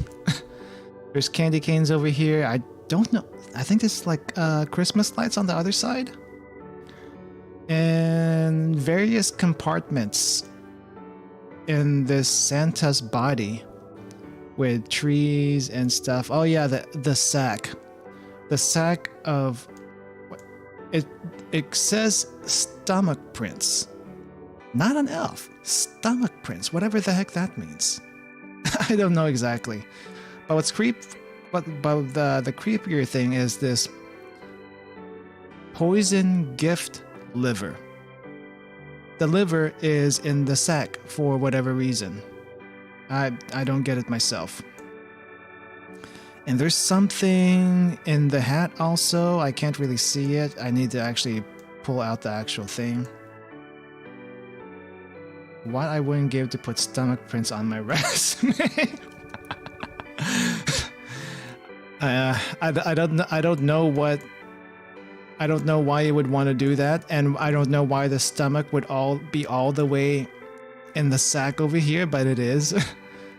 There's candy canes over here. I don't know. I think there's like Christmas lights on the other side. And various compartments in this Santa's body with trees and stuff. Oh yeah, the sack. The sack of... It says stomach prints. Not an elf. Stomach prints. Whatever the heck that means. I don't know exactly. But the creepier thing is this poison gift liver. The liver is in the sack for whatever reason. I don't get it myself. And there's something in the hat also. I can't really see it. I need to actually pull out the actual thing. What I wouldn't give to put stomach prints on my resume. I don't know why you would want to do that, and I don't know why the stomach would be all the way in the sack over here, but it is,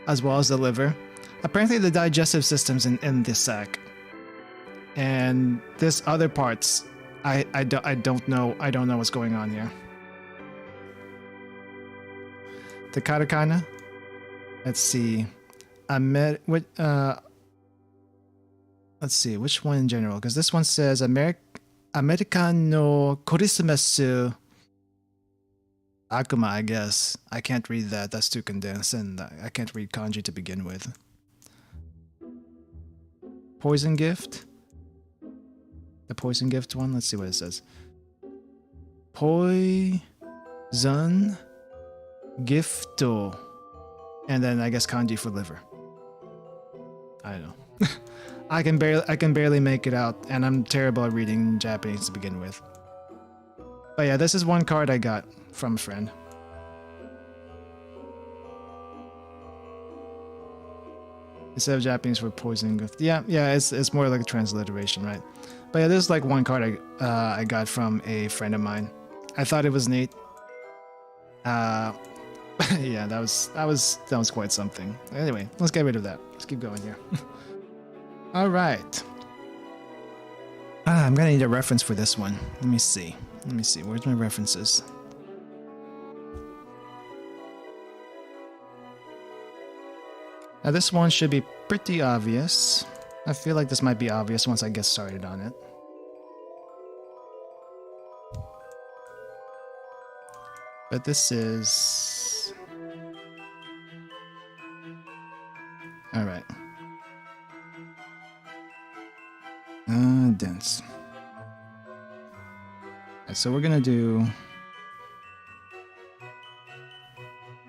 as well as the liver. Apparently, the digestive system's in this sack, and this other parts, I don't know what's going on here. The katakana. Let's see. Let's see which one in general, because this one says American no Christmas Akuma, I guess. I can't read that. That's too condensed, and I can't read kanji to begin with. Poison gift. The poison gift one. Let's see what it says. Poison gifto. And then I guess kanji for liver. I don't know. I can barely make it out, and I'm terrible at reading Japanese to begin with. But yeah, this is one card I got from a friend. Instead of Japanese for poison gift. Yeah, it's more like a transliteration, right? But yeah, this is like one card I got from a friend of mine. I thought it was neat. Yeah, that was quite something. Anyway, let's get rid of that. Let's keep going here. All right. I'm gonna need a reference for this one. Let me see. Where's my references? Now this one should be pretty obvious. I feel like this might be obvious once I get started on it. But this is... Alright. Dense. Alright, so we're gonna do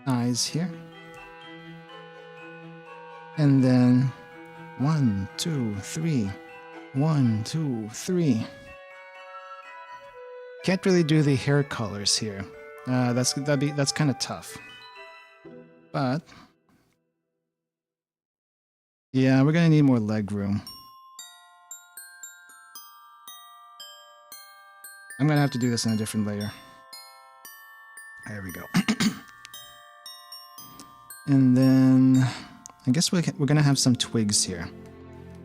eyes here. And then 1, 2, 3. 1, 2, 3. Can't really do the hair colors here. That's kind of tough. But yeah, we're gonna need more leg room. I'm gonna have to do this in a different layer. There we go. And then I guess we're gonna have some twigs here.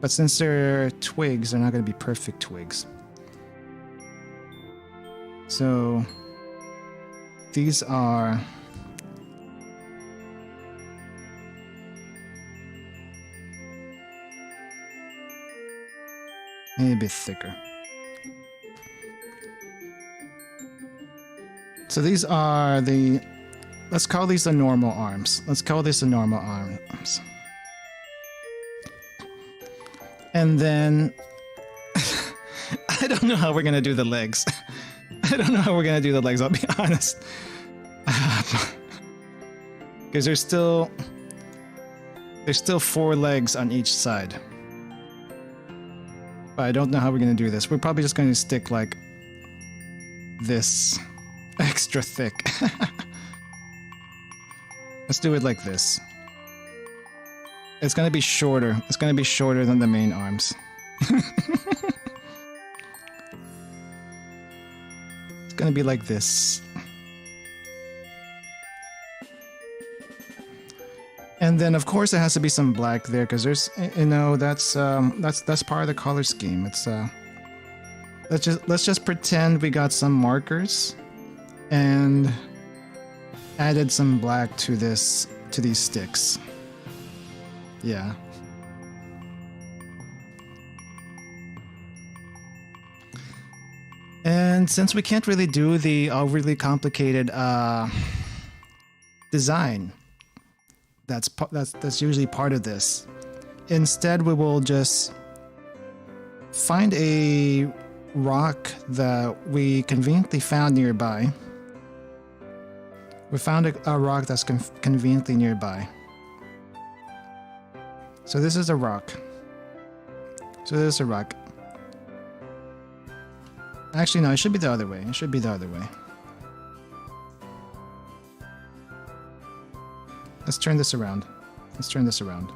But since they're twigs, they're not gonna be perfect twigs. So these are maybe a bit thicker. So these are the, let's call these the normal arms. Let's call this the normal arms. And then I don't know how we're gonna do the legs. I don't know how we're gonna do the legs, I'll be honest. Because there's still 4 legs on each side. But I don't know how we're gonna do this. We're probably just gonna stick like this extra thick. Let's do it like this. It's gonna be shorter. It's gonna be shorter than the main arms. It's gonna be like this. And then of course there has to be some black there because there's, you know, that's part of the color scheme. It's let's just pretend we got some markers and added some black to these sticks. Yeah. And since we can't really do the overly complicated design, that's usually part of this. Instead, we will just find a rock that we conveniently found nearby. We found a rock that's conveniently nearby. So this is a rock. So this is a rock. Actually, no, it should be the other way. It should be the other way. Let's turn this around. Let's turn this around.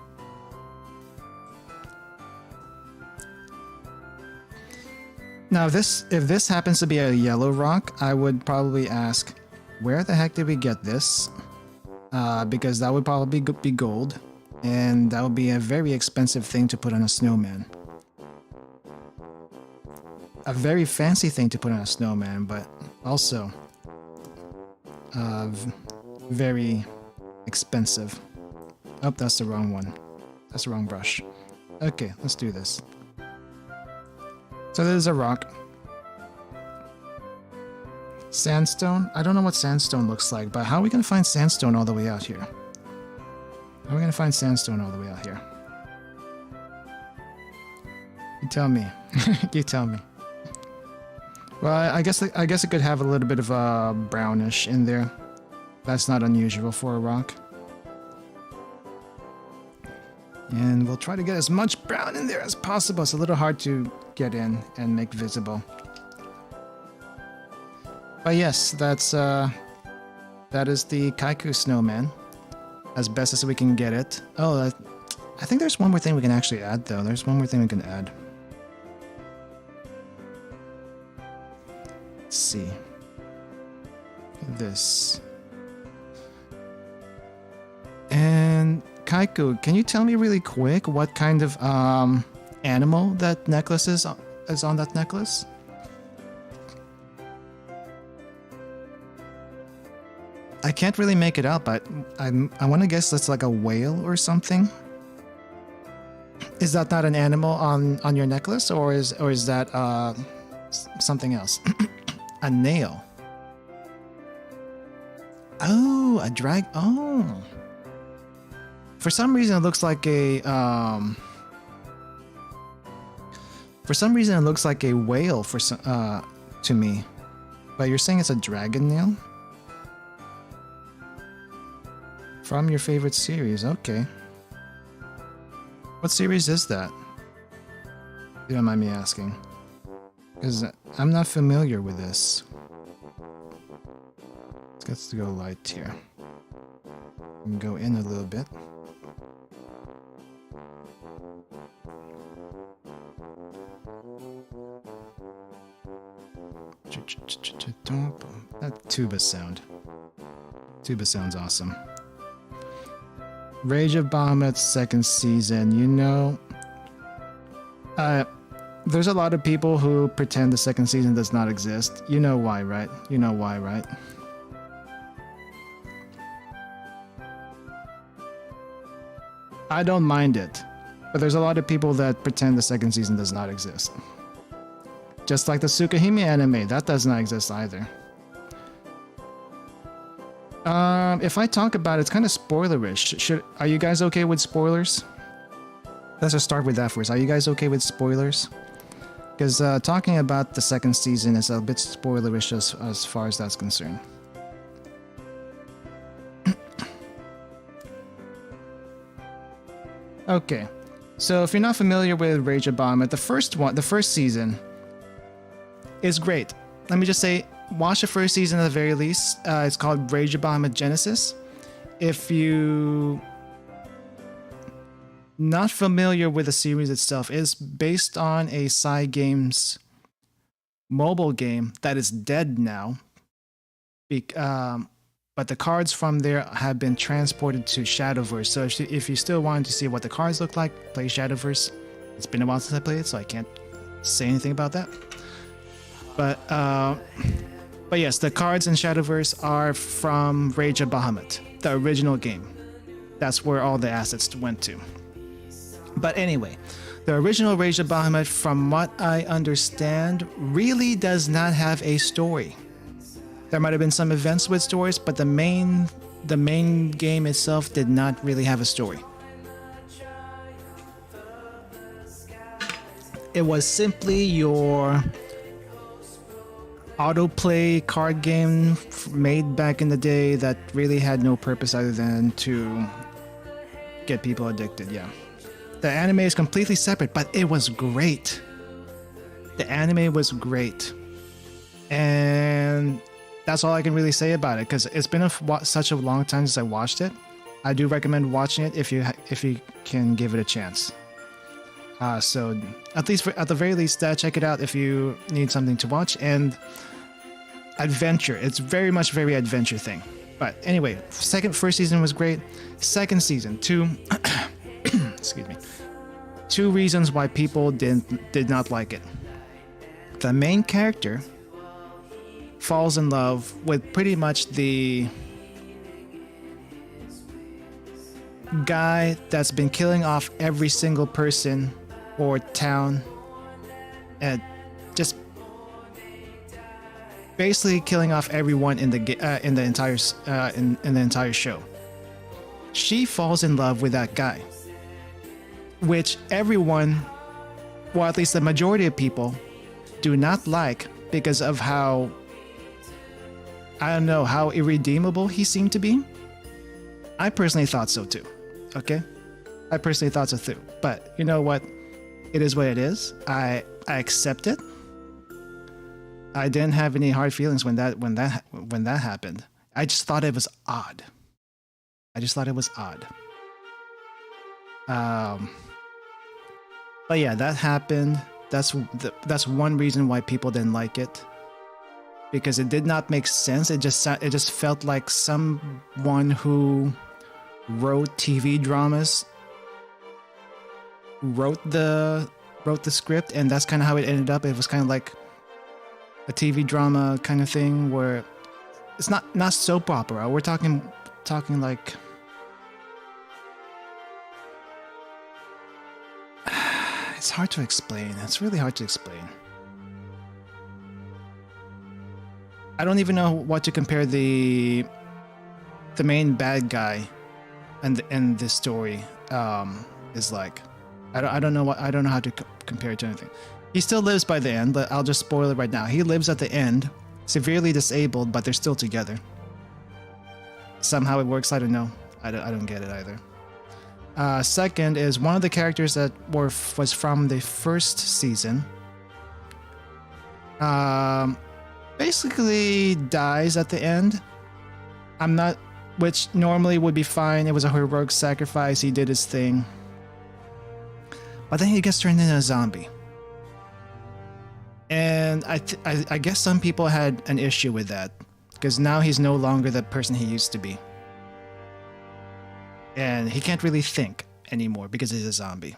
Now, if this happens to be a yellow rock, I would probably ask, where the heck did we get this? Because that would probably be gold, and that would be a very expensive thing to put on a snowman. A very fancy thing to put on a snowman, but also very expensive. Oh, that's the wrong one. That's the wrong brush. Okay, let's do this. So there's a rock. Sandstone? I don't know what sandstone looks like, but how are we going to find sandstone all the way out here? How are we going to find sandstone all the way out here? You tell me. You tell me. Well, I guess it could have a little bit of brownish in there. That's not unusual for a rock. And we'll try to get as much brown in there as possible. It's a little hard to get in and make visible. But yes, that is the Kaiku snowman, as best as we can get it. Oh, I think there's one more thing we can actually add, though. There's one more thing we can add. Let's see. This. And Kaiku, can you tell me really quick what kind of animal that necklace is on that necklace? I can't really make it out, but I want to guess that's like a whale or something. Is that not an animal on your necklace, or is that something else? A nail. Oh, a drag. Oh. For some reason, it looks like a whale to me. But you're saying it's a dragon nail? From your favorite series, okay. What series is that? If you don't mind me asking. Because I'm not familiar with this. Let's go light here. And go in a little bit. That tuba sound. Tuba sounds awesome. Rage of Bahamut's second season. You know, there's a lot of people who pretend the second season does not exist. You know why, right? You know why, right? I don't mind it, but there's a lot of people that pretend the second season does not exist. Just like the Tsukahime anime, that does not exist either. If I talk about it, it's kind of spoilerish. Are you guys okay with spoilers? Let's just start with that first. Are you guys okay with spoilers? Because talking about the second season is a bit spoilerish as far as that's concerned. Okay, so if you're not familiar with Rage of Bahamut, the first season is great. Let me just say, watch the first season at the very least. It's called Rage of Bahamut Genesis. If you not familiar with the series itself, it's based on a Cygames mobile game that is dead now. But the cards from there have been transported to Shadowverse. So if you still wanted to see what the cards look like, play Shadowverse. It's been a while since I played it, so I can't say anything about that. But yes, the cards in Shadowverse are from Rage of Bahamut, the original game. That's where all the assets went to. But anyway, the original Rage of Bahamut, from what I understand, really does not have a story. There might have been some events with stories, but the main game itself did not really have a story. It was simply your autoplay card game made back in the day that really had no purpose other than to get people addicted, yeah. The anime is completely separate, but it was great. The anime was great. And that's all I can really say about it, because it's been such a long time since I watched it. I do recommend watching it if you can give it a chance. So at the very least, check it out if you need something to watch. And adventure, it's very adventure thing. But anyway, first season was great. Second season, excuse me, 2 reasons why people did not like it. The main character falls in love with pretty much the guy that's been killing off every single person or town, and just basically killing off everyone in the entire show. She falls in love with that guy, which everyone, well, at least the majority of people, do not like because of how, I don't know, how irredeemable he seemed to be. I personally thought so too. Okay? I personally thought so too. But you know what? It is what it is. I accept it. I didn't have any hard feelings when that happened. I just thought it was odd. But yeah, that happened. That's one reason why people didn't like it. Because it did not make sense. It just felt like someone who wrote TV dramas wrote the script, and that's kind of how it ended up. It was kind of like a TV drama kind of thing where it's not soap opera. We're talking like it's hard to explain. It's really hard to explain. I don't even know what to compare the main bad guy and this story is like. I don't know how to compare it to anything. He still lives by the end, but I'll just spoil it right now. He lives at the end, severely disabled, but they're still together. Somehow it works. I don't know. I don't get it either. Second is one of the characters that was from the first season. Basically dies at the end. Which normally would be fine. It was a heroic sacrifice. He did his thing. But then he gets turned into a zombie. And I guess some people had an issue with that. Because now he's no longer the person he used to be. And he can't really think anymore because he's a zombie.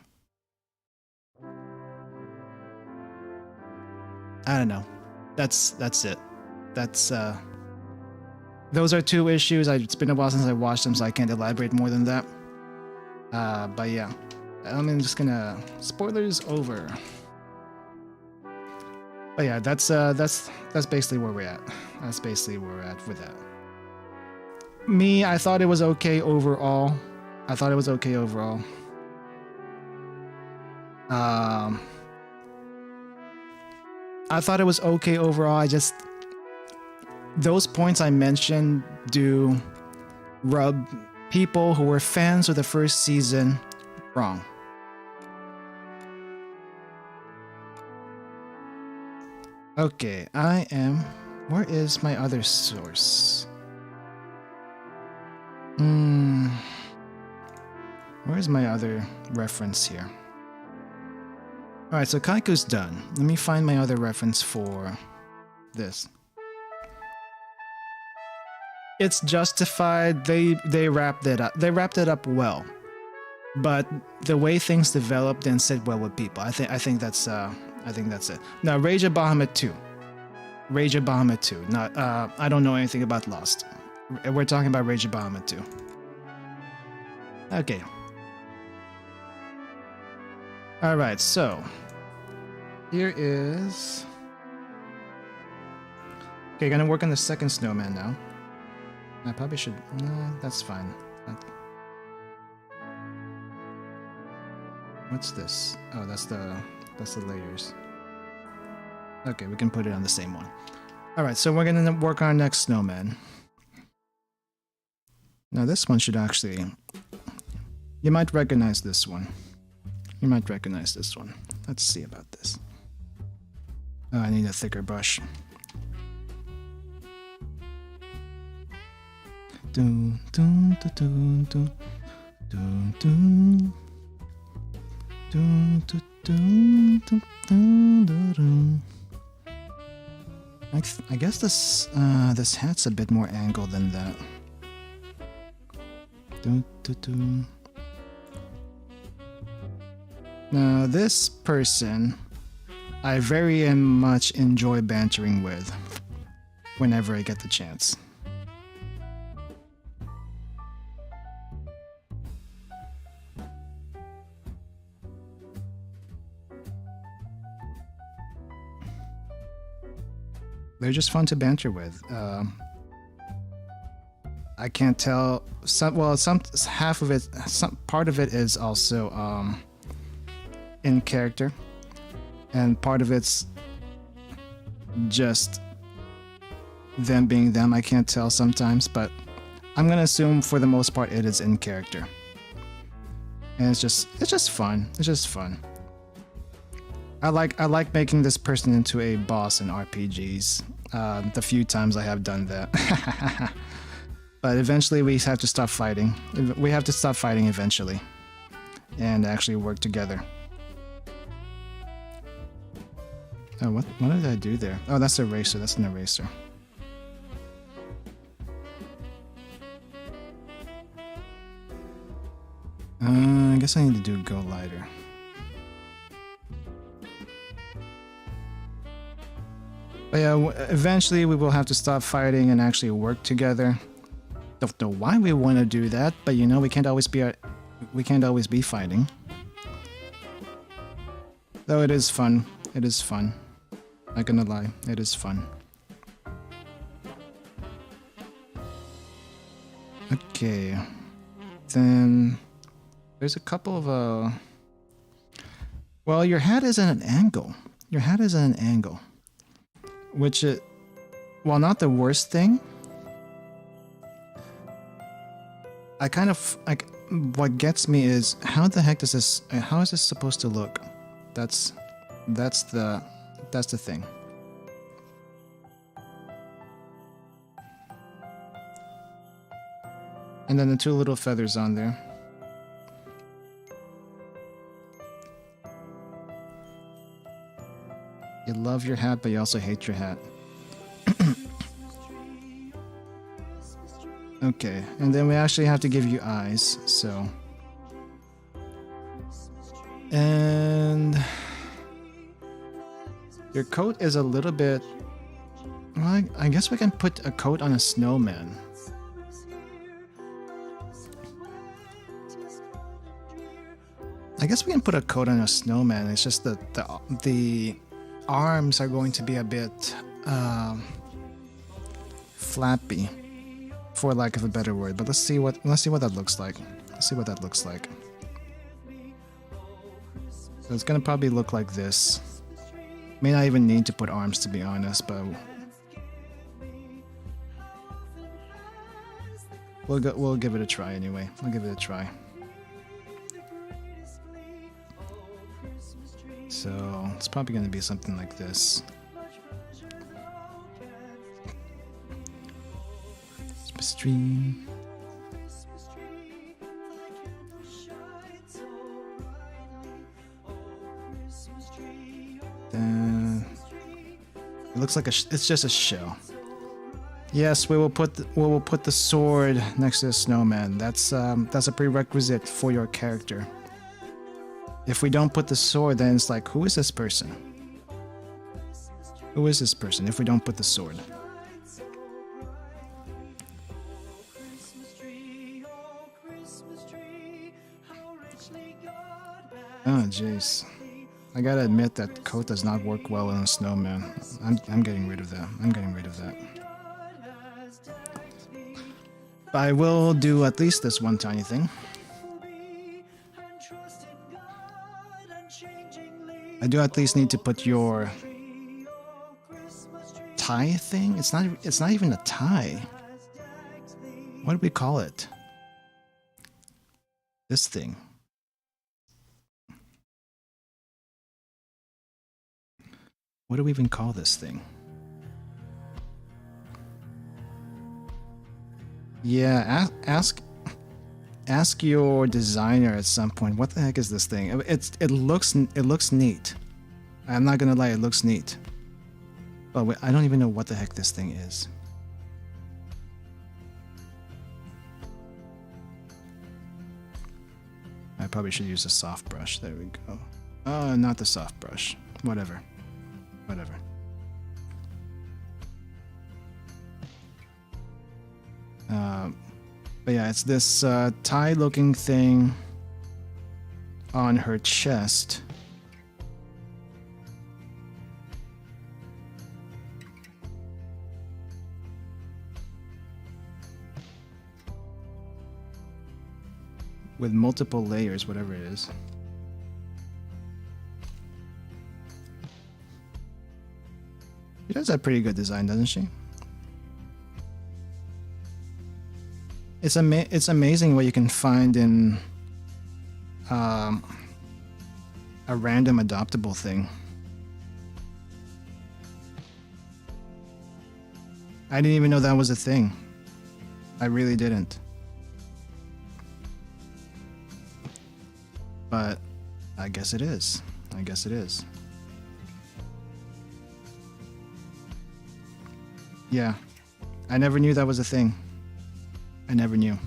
I don't know. That's it. Those are two issues. It's been a while since I watched them, so I can't elaborate more than that. But yeah, I'm just gonna spoilers over. But yeah, that's basically where we're at. That's basically where we're at with that. Me, I thought it was okay overall. I thought it was okay overall. Those points I mentioned do rub people who were fans of the first season wrong. Okay, where is my other source? Where's my other reference here? Alright, so Kaiku's done. Let me find my other reference for this. It's justified. They wrapped it up. They wrapped it up well, but the way things developed didn't sit well with people. I think that's it. Now, Rage of Bahamut 2. Not I don't know anything about Lost. We're talking about Rage of Bahamut 2. Okay. All right. So here is. Okay, gonna work on the second snowman now. I probably should. No, that's fine. What's this? Oh, that's the layers. Okay, we can put it on the same one. All right, so we're gonna work on our next snowman. Now this one should actually. You might recognize this one. Let's see about this. Oh, I need a thicker brush. I guess this hat's a bit more angled than that. Now this person I very much enjoy bantering with whenever I get the chance. They're just fun to banter with. I can't tell. Part of it is also in character, and part of it's just them being them. I can't tell sometimes, but I'm gonna assume for the most part it is in character, and it's just fun. It's just fun. I like making this person into a boss in RPGs. The few times I have done that. But eventually we have to stop fighting. We have to stop fighting eventually. And actually work together. Oh, what did I do there? Oh, that's an eraser. That's an eraser. I guess I need to do go lighter. But yeah, eventually we will have to stop fighting and actually work together. Don't know why we want to do that, but you know we can't always be fighting. Though it is fun. It is fun. Not gonna lie, it is fun. Okay. Then there's a couple of well, your hat is at an angle. Which while not the worst thing, what gets me is how the heck does this? How is this supposed to look? That's the thing. And then the two little feathers on there. You love your hat, but you also hate your hat. Okay, and then we actually have to give you eyes, so... And... Your coat is a little bit... Well, I guess we can put a coat on a snowman. I guess we can put a coat on a snowman. It's just that the arms are going to be a bit flappy, for lack of a better word. But let's see what that looks like. Let's see what that looks like. So it's gonna probably look like this. May not even need to put arms, to be honest, but we'll give it a try anyway. I'll give it a try. So it's probably going to be something like this. Christmas tree. Then it looks like it's just a shell. Yes, we will put the sword next to the snowman. That's a prerequisite for your character. If we don't put the sword, then it's like, who is this person? Who is this person if we don't put the sword? Oh, jeez. I gotta admit that coat does not work well on a snowman. I'm getting rid of that. I'm getting rid of that. But I will do at least this one tiny thing. I do at least need to put your tie thing. It's not even a tie. What do we call it? This thing. What do we even call this thing? Yeah, ask your designer at some point. What the heck is this thing? It looks neat. I'm not gonna lie, it looks neat. But I don't even know what the heck this thing is. I probably should use a soft brush. There we go. Oh, not the soft brush. Whatever. Whatever. But yeah, it's this tie-looking thing on her chest. With multiple layers, whatever it is. She does have pretty good design, doesn't she? It's amazing what you can find in a random adoptable thing. I didn't even know that was a thing. I really didn't. But I guess it is. I guess it is. Yeah. I never knew that was a thing. I never knew.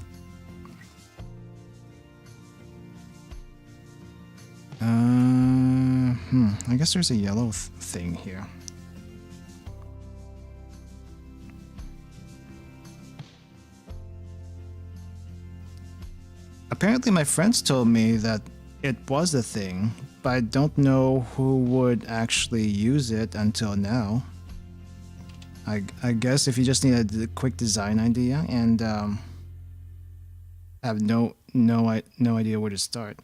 I guess there's a yellow thing here. Apparently my friends told me that it was a thing, but I don't know who would actually use it until now. I guess if you just need a quick design idea and have no idea where to start.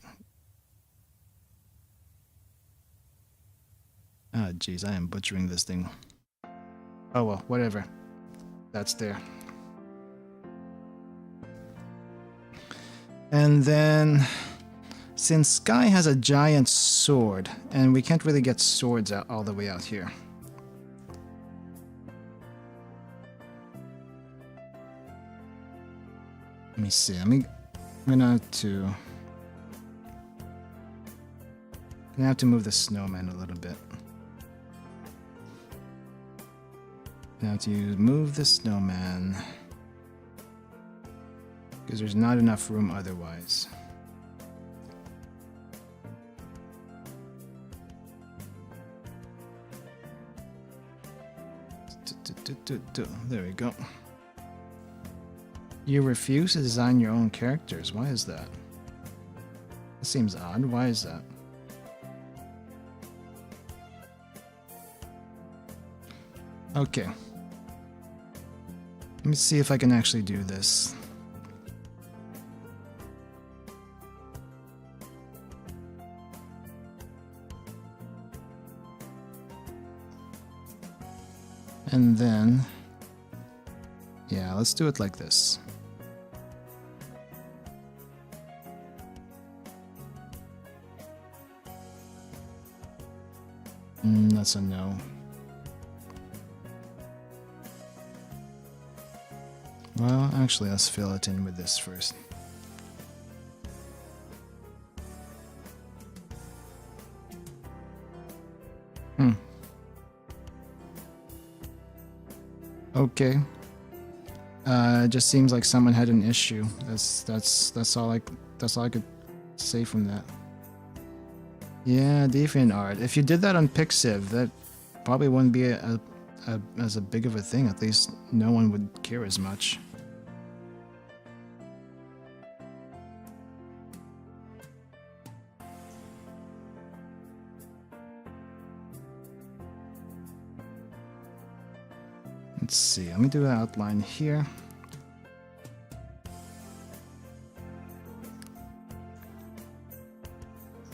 Ah, jeez, I am butchering this thing. Oh well, whatever. That's there. And then, since Sky has a giant sword, and we can't really get swords out all the way out here. Let me see. I'm gonna have to move the snowman a little bit. Now to move the snowman, because there's not enough room otherwise. There we go. You refuse to design your own characters. Why is that? That seems odd. Why is that? Okay. Let me see if I can actually do this. And then, yeah, let's do it like this. That's a no. Well, actually, let's fill it in with this first. Okay. It just seems like someone had an issue. That's all I could say from that. Yeah, DeviantArt. If you did that on Pixiv, that probably wouldn't be as big of a thing. At least no one would care as much. Let's see. Let me do an outline here.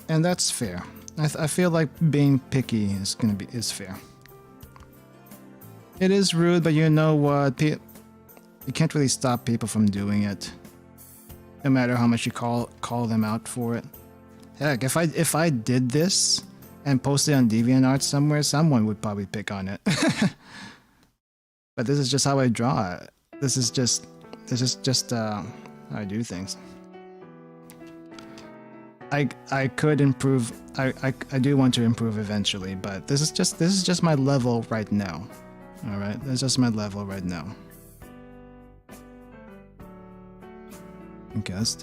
And that's fair. I feel like being picky is fair. It is rude, but you know what? You can't really stop people from doing it, no matter how much you call them out for it. Heck, if I did this and posted it on DeviantArt somewhere, someone would probably pick on it. But this is just how I draw it. This is just how I do things. I could improve. I do want to improve eventually, but this is just my level right now. All right, that's just my level right now. Okay, let's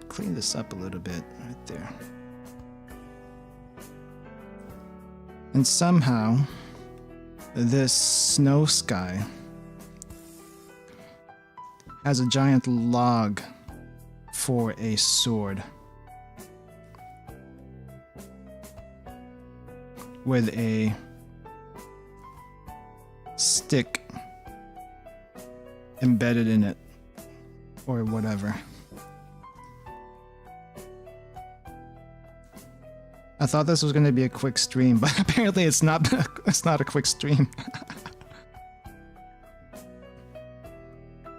clean this up a little bit right there. And somehow, this snow sky has a giant log for a sword with a stick embedded in it or whatever. I thought this was going to be a quick stream, but apparently it's not. It's not a quick stream.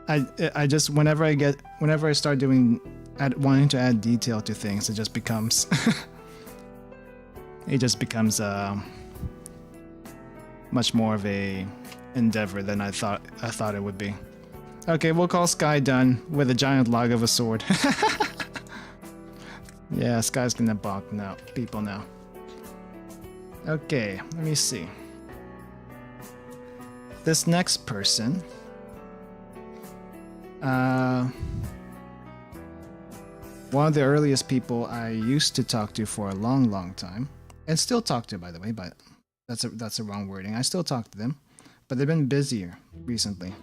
I just whenever I start wanting to add detail to things, it just becomes much more of a endeavor than I thought it would be. Okay, we'll call Sky done with a giant log of a sword. Yeah, Sky's gonna balk now. People now. Okay, let me see. This next person. One of the earliest people I used to talk to for a long, long time, and still talk to, by the way, but that's a wrong wording. I still talk to them, but they've been busier recently.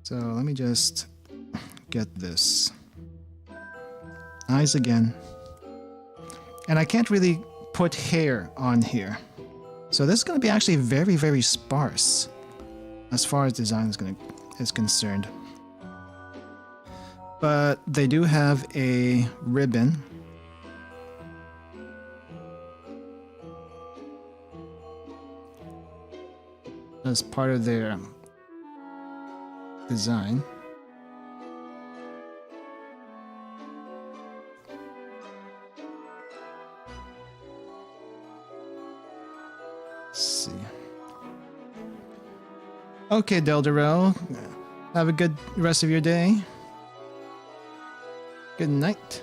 So let me just get this. Eyes again. And I can't really put hair on here. So this is going to be actually very, very sparse as far as design is concerned. But they do have a ribbon. As part of their design. Let's see. Okay, Deldero. Have a good rest of your day. Good night.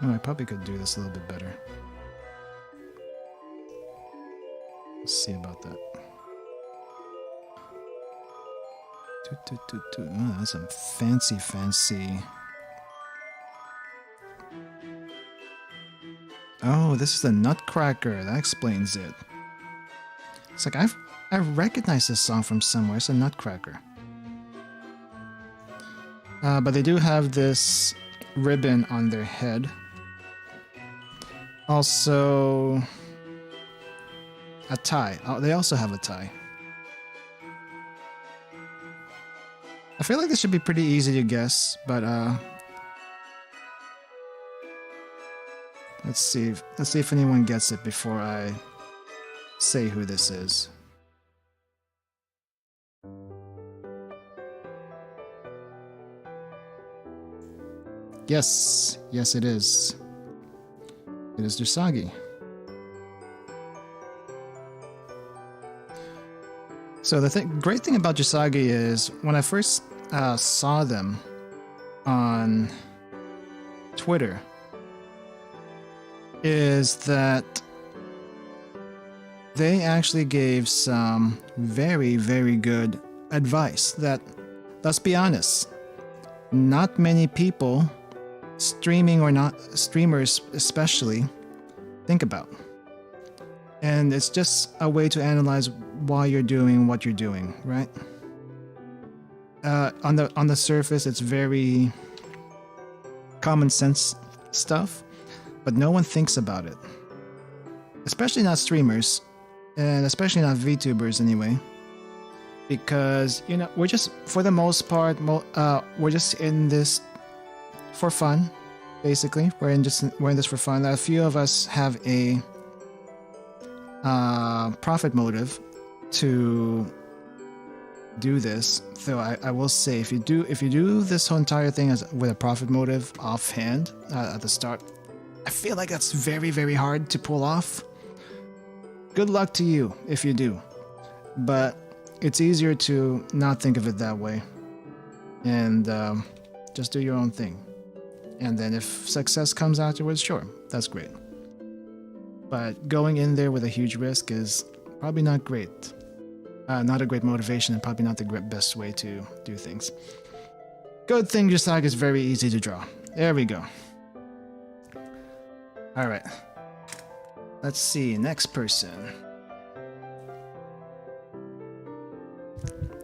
Oh, I probably could do this a little bit better. Let's see about that. Oh, that's some fancy. Oh, this is the Nutcracker. That explains it. It's like I recognize this song from somewhere. It's a Nutcracker. But they do have this ribbon on their head. Also, a tie. Oh, they also have a tie. I feel like this should be pretty easy to guess, but let's see if anyone gets it before I say who this is. Yes, it is. It is Usagi. So the great thing about Usagi is when I first saw them on Twitter is that they actually gave some very, very good advice that, let's be honest, not many people, streaming or not, streamers especially, think about. And it's just a way to analyze why you're doing what you're doing, right? On the surface, it's very common sense stuff, but no one thinks about it. Especially not streamers, and especially not VTubers anyway. Because, you know, we're just, for the most part, we're just in this for fun, basically. We're in this for fun. A few of us have a profit motive to do this. So I will say, if you do this whole entire thing with a profit motive offhand at the start, I feel like that's very, very hard to pull off. Good luck to you if you do, but it's easier to not think of it that way and just do your own thing. And then if success comes afterwards, sure, that's great. But going in there with a huge risk is probably not great. Not a great motivation and probably not the best way to do things. Good thing Usagi is very easy to draw. There we go. Alright. Let's see, next person.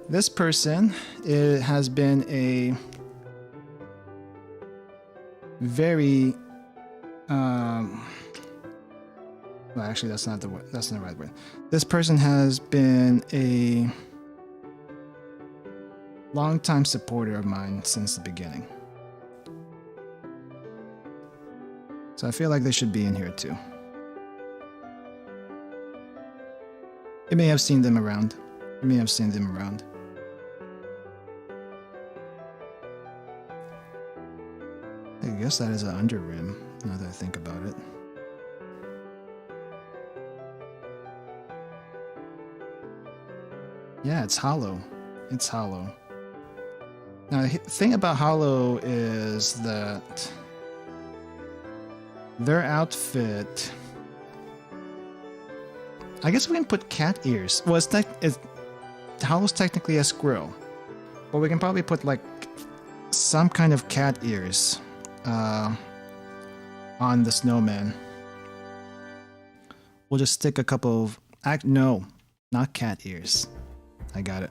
This person has been a very well, actually, that's not the right word. This person has been a longtime supporter of mine since the beginning. So I feel like they should be in here too. You may have seen them around. I guess that is an under rim, now that I think about it. Yeah, it's hollow. It's hollow. Now, the thing about hollow is that their outfit... I guess we can put cat ears. Well, hollow's technically a squirrel. But we can probably put, like, some kind of cat ears on the snowman. We'll just stick a couple of... No, not cat ears. I got it.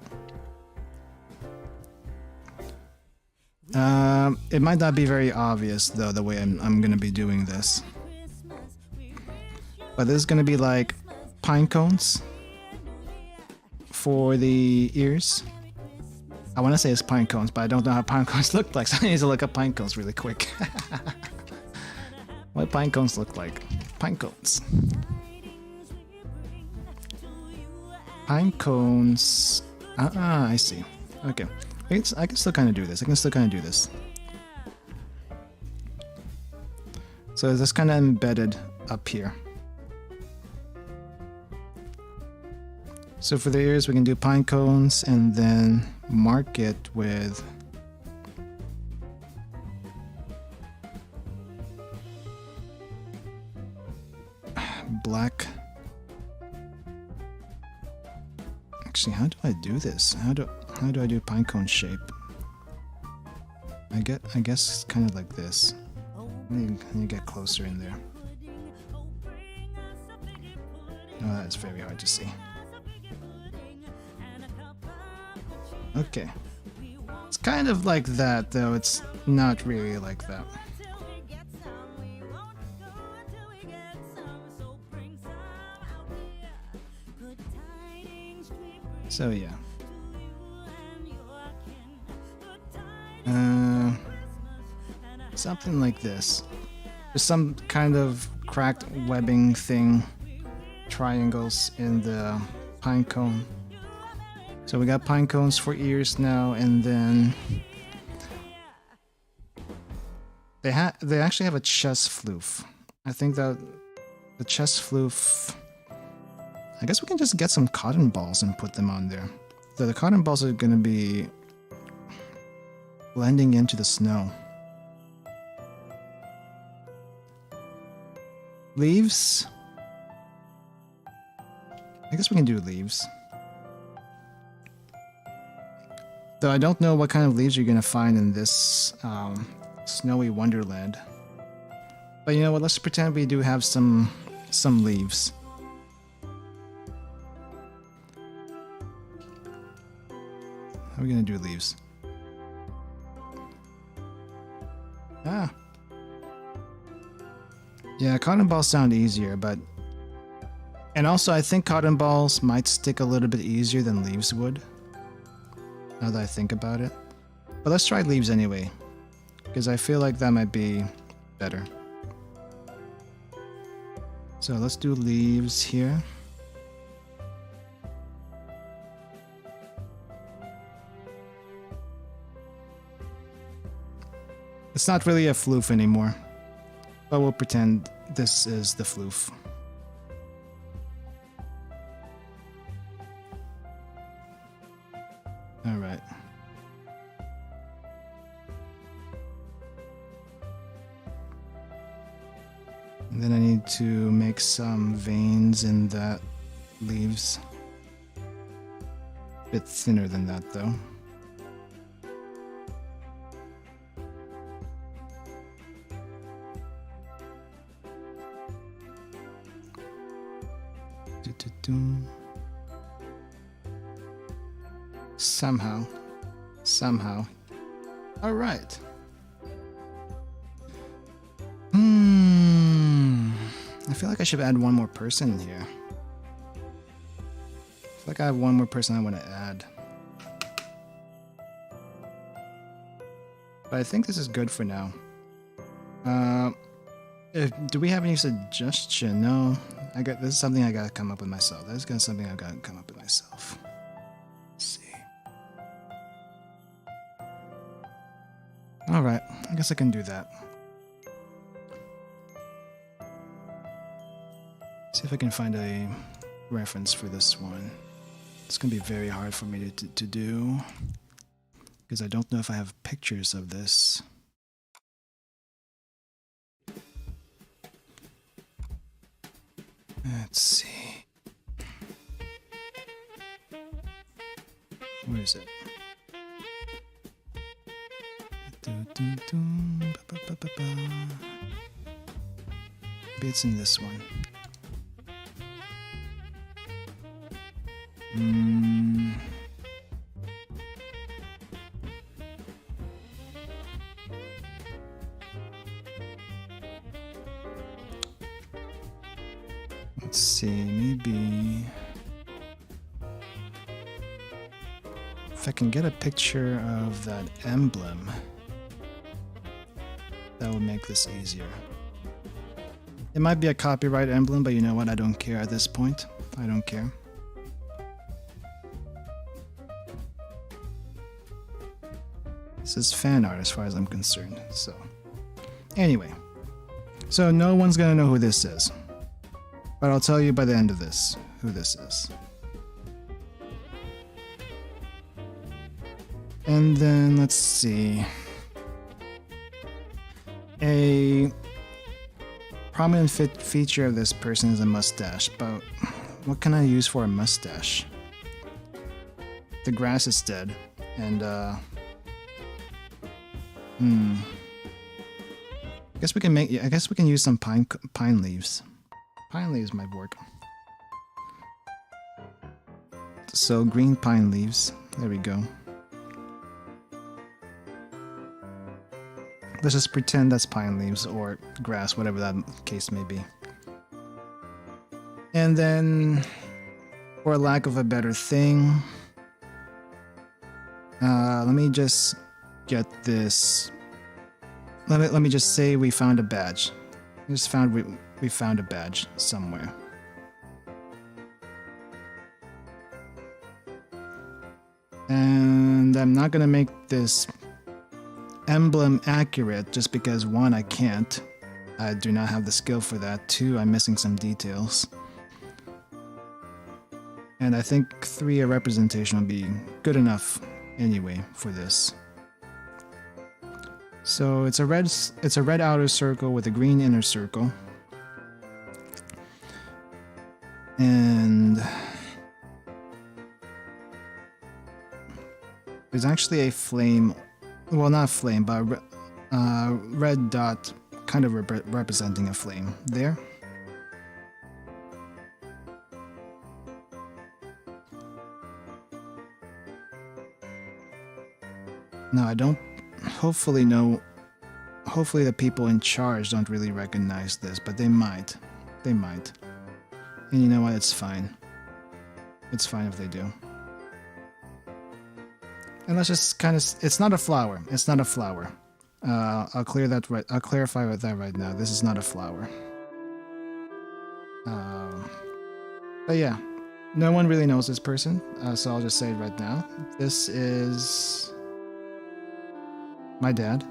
It might not be very obvious, though, the way I'm going to be doing this. But this is going to be like pine cones for the ears. I want to say it's pine cones, but I don't know how pine cones look like, so I need to look up pine cones really quick. what pine cones look like. Pine cones. Pine cones. I see. Okay. I can still kind of do this. So it's kind of embedded up here. So for the ears, we can do pine cones and then mark it with black. Actually, how do I do this? How do I do pine cone shape? I guess kind of like this. Let me get closer in there. Oh, that's very hard to see. Okay. It's kind of like that, though. It's not really like that. So, yeah. Something like this. There's some kind of cracked webbing thing. Triangles in the pine cone. So we got pine cones for ears now, and then they actually have a chest floof. I think that the chest floof. I guess we can just get some cotton balls and put them on there. So the cotton balls are going to be blending into the snow. Leaves. I guess we can do leaves. Though I don't know what kind of leaves you're going to find in this snowy wonderland. But you know what, let's pretend we do have some leaves. How are we going to do leaves? Ah. Yeah, cotton balls sound easier, but... And also, I think cotton balls might stick a little bit easier than leaves would. Now that I think about it. But let's try leaves anyway. Because I feel like that might be better. So let's do leaves here. It's not really a floof anymore. But we'll pretend this is the floof. Alright. And then I need to make some veins in that leaves. A bit thinner than that though. Somehow. All right. I feel like I should add one more person here. I feel like I have one more person I want to add. But I think this is good for now. Do we have any suggestion? No. This is something I gotta come up with myself. Something I gotta come up with myself. Let's see. Alright, I guess I can do that. See if I can find a reference for this one. It's gonna be very hard for me to do. Because I don't know if I have pictures of this. Let's see. Where is it? Maybe it's in this one. Let's see, maybe if I can get a picture of that emblem, that will make this easier. It might be a copyright emblem, but you know what? I don't care at this point. I don't care. This is fan art as far as I'm concerned. So, anyway. So no one's gonna know who this is. But I'll tell you by the end of this who this is. And then let's see. A prominent feature of this person is a mustache, but what can I use for a mustache? The grass is dead, and I guess we can use some pine leaves. Pine leaves might work. So green pine leaves. There we go. Let's just pretend that's pine leaves or grass, whatever that case may be. And then, for lack of a better thing, let me just get this. Let me just say we found a badge. We found a badge somewhere. And I'm not gonna make this emblem accurate just because 1, I can't. I do not have the skill for that. 2, I'm missing some details. And I think 3, a representation will be good enough anyway for this. So it's a red outer circle with a green inner circle. And there's actually a flame, well, not flame, but red dot kind of representing a flame there. No, I don't. Hopefully the people in charge don't really recognize this, but they might. They might. And you know what? It's fine. It's fine if they do. And let's just kind of. It's not a flower. It's not a flower. I'll clarify with that right now. This is not a flower. But yeah, no one really knows this person, so I'll just say it right now. This is my dad.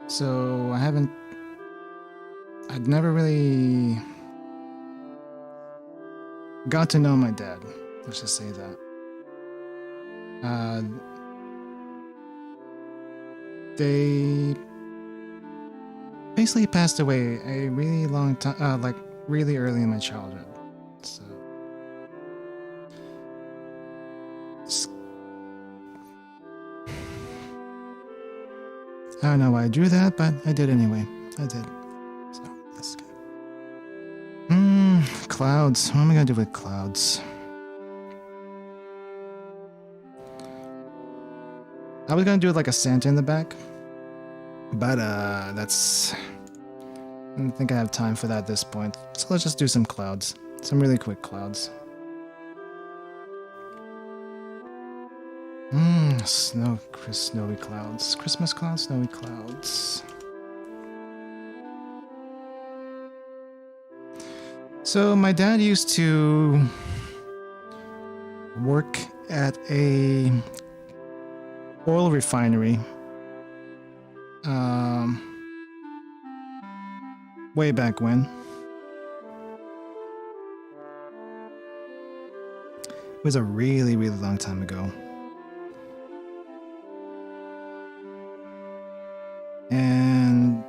So I'd never really got to know my dad. Let's just say that. They basically passed away a really long time, like really early in my childhood. So I don't know why I drew that, but I did anyway. I did. So that's good. Clouds. What am I gonna do with clouds? I was gonna do like a Santa in the back, but that's. I don't think I have time for that at this point. So let's just do some clouds. Some really quick clouds. Snowy clouds. Christmas clouds, snowy clouds. So my dad used to work at a oil refinery. Way back when. It was a really, really long time ago. And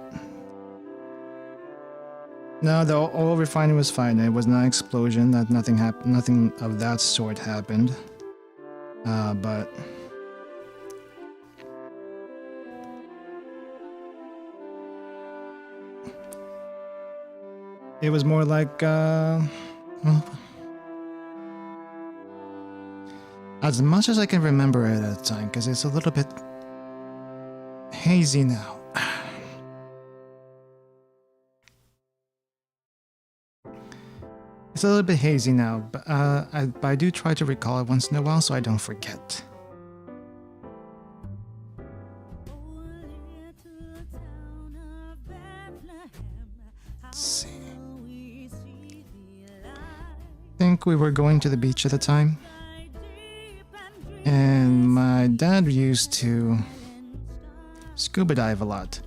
no, the oil refinery was fine. It was not an explosion. That nothing happened. Nothing of that sort happened. But it was more like as much as I can remember it at the time, because it's a little bit hazy now. It's a little bit hazy now, but I do try to recall it once in a while so I don't forget. Let's see. I think we were going to the beach at the time. And my dad used to scuba dive a lot.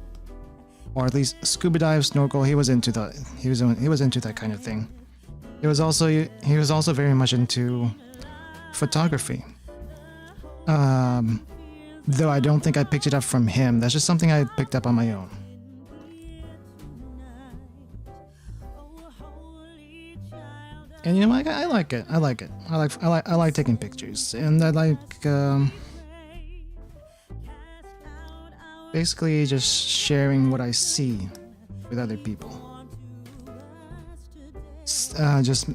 Or at least scuba dive, snorkel. He was into that kind of thing. He was also very much into photography. Though I don't think I picked it up from him. That's just something I picked up on my own. And you know, I like it. I like taking pictures, and I like basically just sharing what I see with other people. Just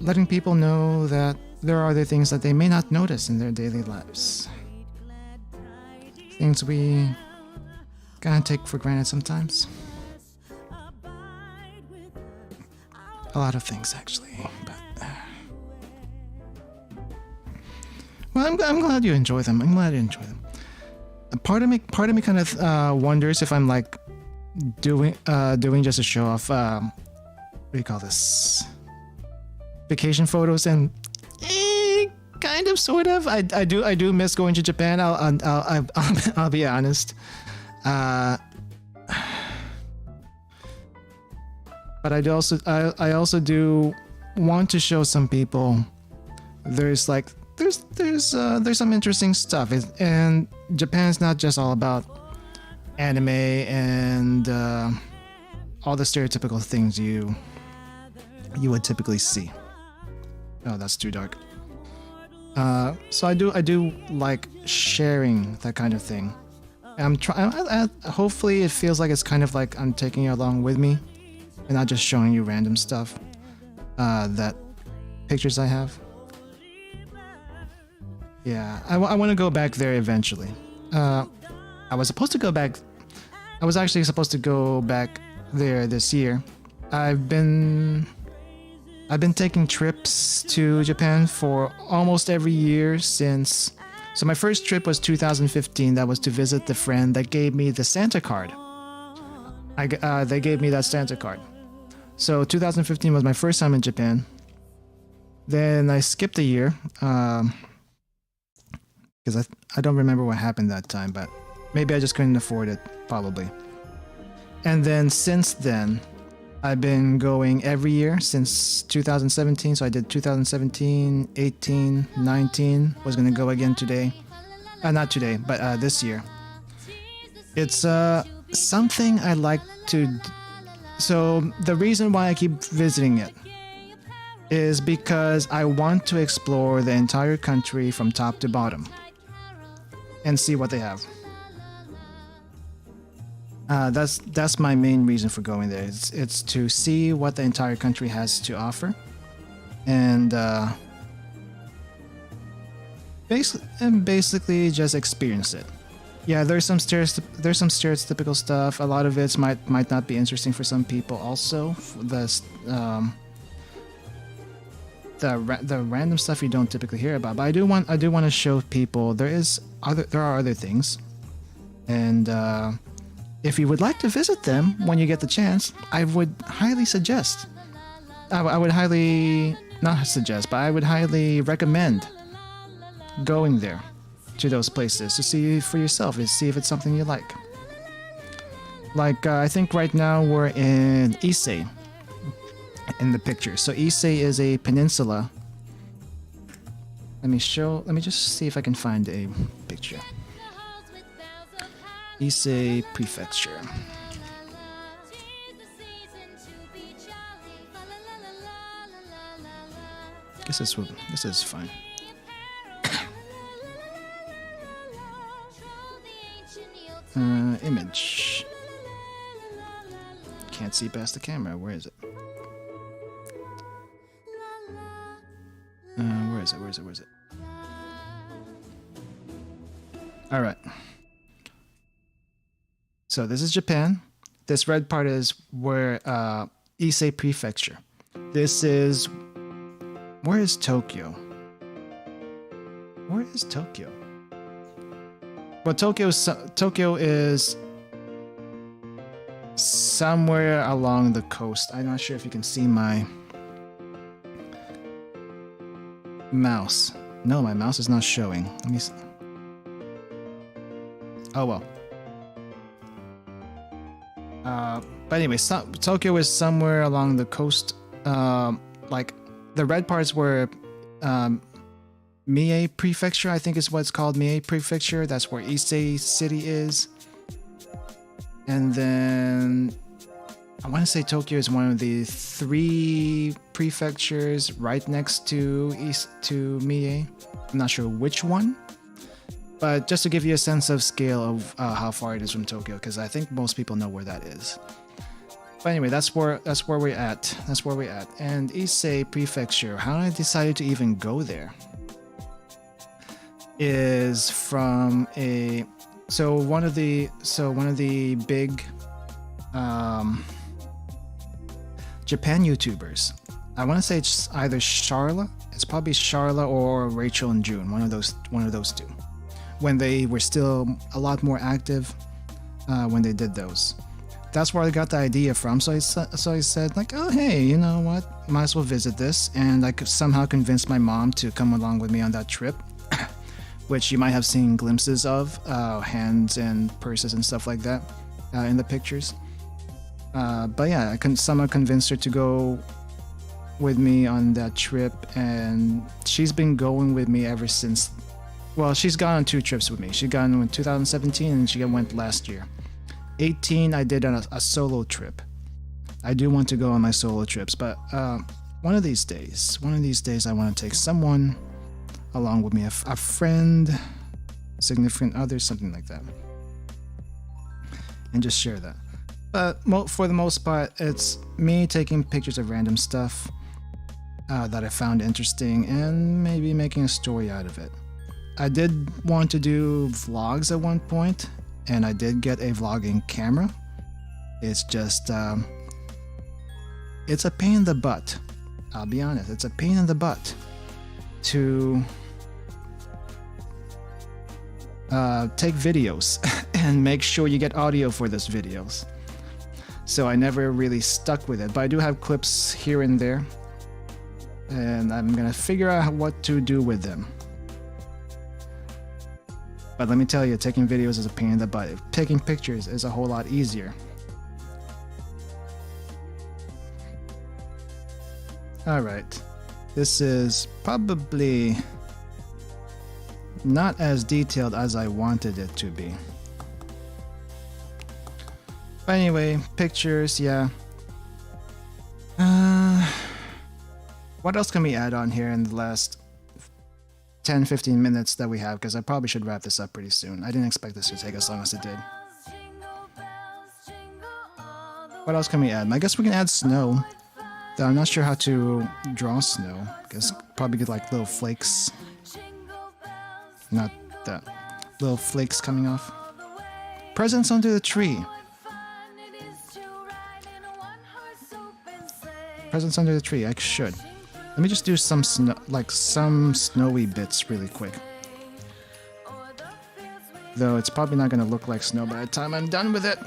letting people know that there are other things that they may not notice in their daily lives. Things we kind of take for granted sometimes. A lot of things, actually. But well, I'm glad you enjoy them. Part of me kind of wonders if I'm like doing just a show off. What do you call this? Vacation photos, and kind of, sort of. I do miss going to Japan. I'll be honest. But I also do want to show some people there's some interesting stuff, and Japan's not just all about anime and all the stereotypical things you would typically see. Oh, that's too dark. So I do like sharing that kind of thing. Hopefully it feels like it's kind of like I'm taking you along with me, and not just showing you random stuff, that pictures I have. Yeah, I want to go back there eventually. I was actually supposed to go back there this year. I've been taking trips to Japan for almost every year since. So my first trip was 2015. That was to visit the friend that gave me the Santa card. They gave me that Santa card. So 2015 was my first time in Japan. Then I skipped a year because I don't remember what happened that time, but maybe I just couldn't afford it, probably. And then since then, I've been going every year since 2017. So I did 2017, 18, 19. Was going to go again today. Not today, but this year. It's something I like to. So the reason why I keep visiting it is because I want to explore the entire country from top to bottom and see what they have. That's my main reason for going there. It's to see what the entire country has to offer, and basically just experience it. Yeah, there's some stereotypical stuff. A lot of it might not be interesting for some people. Also, the random stuff you don't typically hear about. But I do want to show people there are other things, and if you would like to visit them when you get the chance, I would highly suggest. I would highly not suggest, but I would highly recommend going there to those places to see for yourself, to see if it's something you like. Like I think right now we're in Issei in the picture. So Issei is a peninsula. Let me just see if I can find a picture. Issei Prefecture. This is fine. Image. Can't see past the camera. Where is it? Where is it? All right. So this is Japan. This red part is where Issei Prefecture. This is. Where is Tokyo? Where is Tokyo? Well, Tokyo is somewhere along the coast. I'm not sure if you can see my mouse. No, my mouse is not showing. Let me see. Oh well. But anyway, Tokyo is somewhere along the coast. Like the red parts were Mie Prefecture, I think is what it's called. Mie Prefecture. That's where Ise City is. And then I want to say Tokyo is one of the 3 prefectures right next to Mie. I'm not sure which one, but just to give you a sense of scale of how far it is from Tokyo, because I think most people know where that is. But anyway, that's where we're at. That's where we're at. And Ise Prefecture, how I decided to even go there is from one of the big Japan YouTubers. I want to say it's either Charla. It's probably Charla or Rachel and June. One of those two. When they were still a lot more active, when they did those. That's where I got the idea from. So I said like, oh hey, you know what? Might as well visit this. And I could somehow convince my mom to come along with me on that trip, which you might have seen glimpses of, hands and purses and stuff like that in the pictures. But yeah, I somehow convinced her to go with me on that trip, and she's been going with me ever since. Well, she's gone on 2 trips with me. She got in 2017 and she went last year. 18, I did a solo trip. I do want to go on my solo trips, but one of these days I want to take someone along with me, a friend, significant other, something like that, and just share that. But for the most part, it's me taking pictures of random stuff that I found interesting and maybe making a story out of it. I did want to do vlogs at one point, and I did get a vlogging camera. It's just, it's a pain in the butt. I'll be honest, it's a pain in the butt to take videos and make sure you get audio for those videos. So I never really stuck with it, but I do have clips here and there, and I'm gonna figure out what to do with them. But let me tell you, taking videos is a pain in the butt. Taking pictures is a whole lot easier. Alright, this is probably not as detailed as I wanted it to be. But anyway, pictures, yeah. What else can we add on here in the last 10-15 minutes that we have? Because I probably should wrap this up pretty soon. I didn't expect this to take as long as it did. What else can we add? I guess we can add snow. Though I'm not sure how to draw snow, because probably get like little flakes. Not that. Little flakes coming off. Presents under the tree. Presents under the tree. I should. Let me just do some snow, like some snowy bits really quick. Though it's probably not going to look like snow by the time I'm done with it.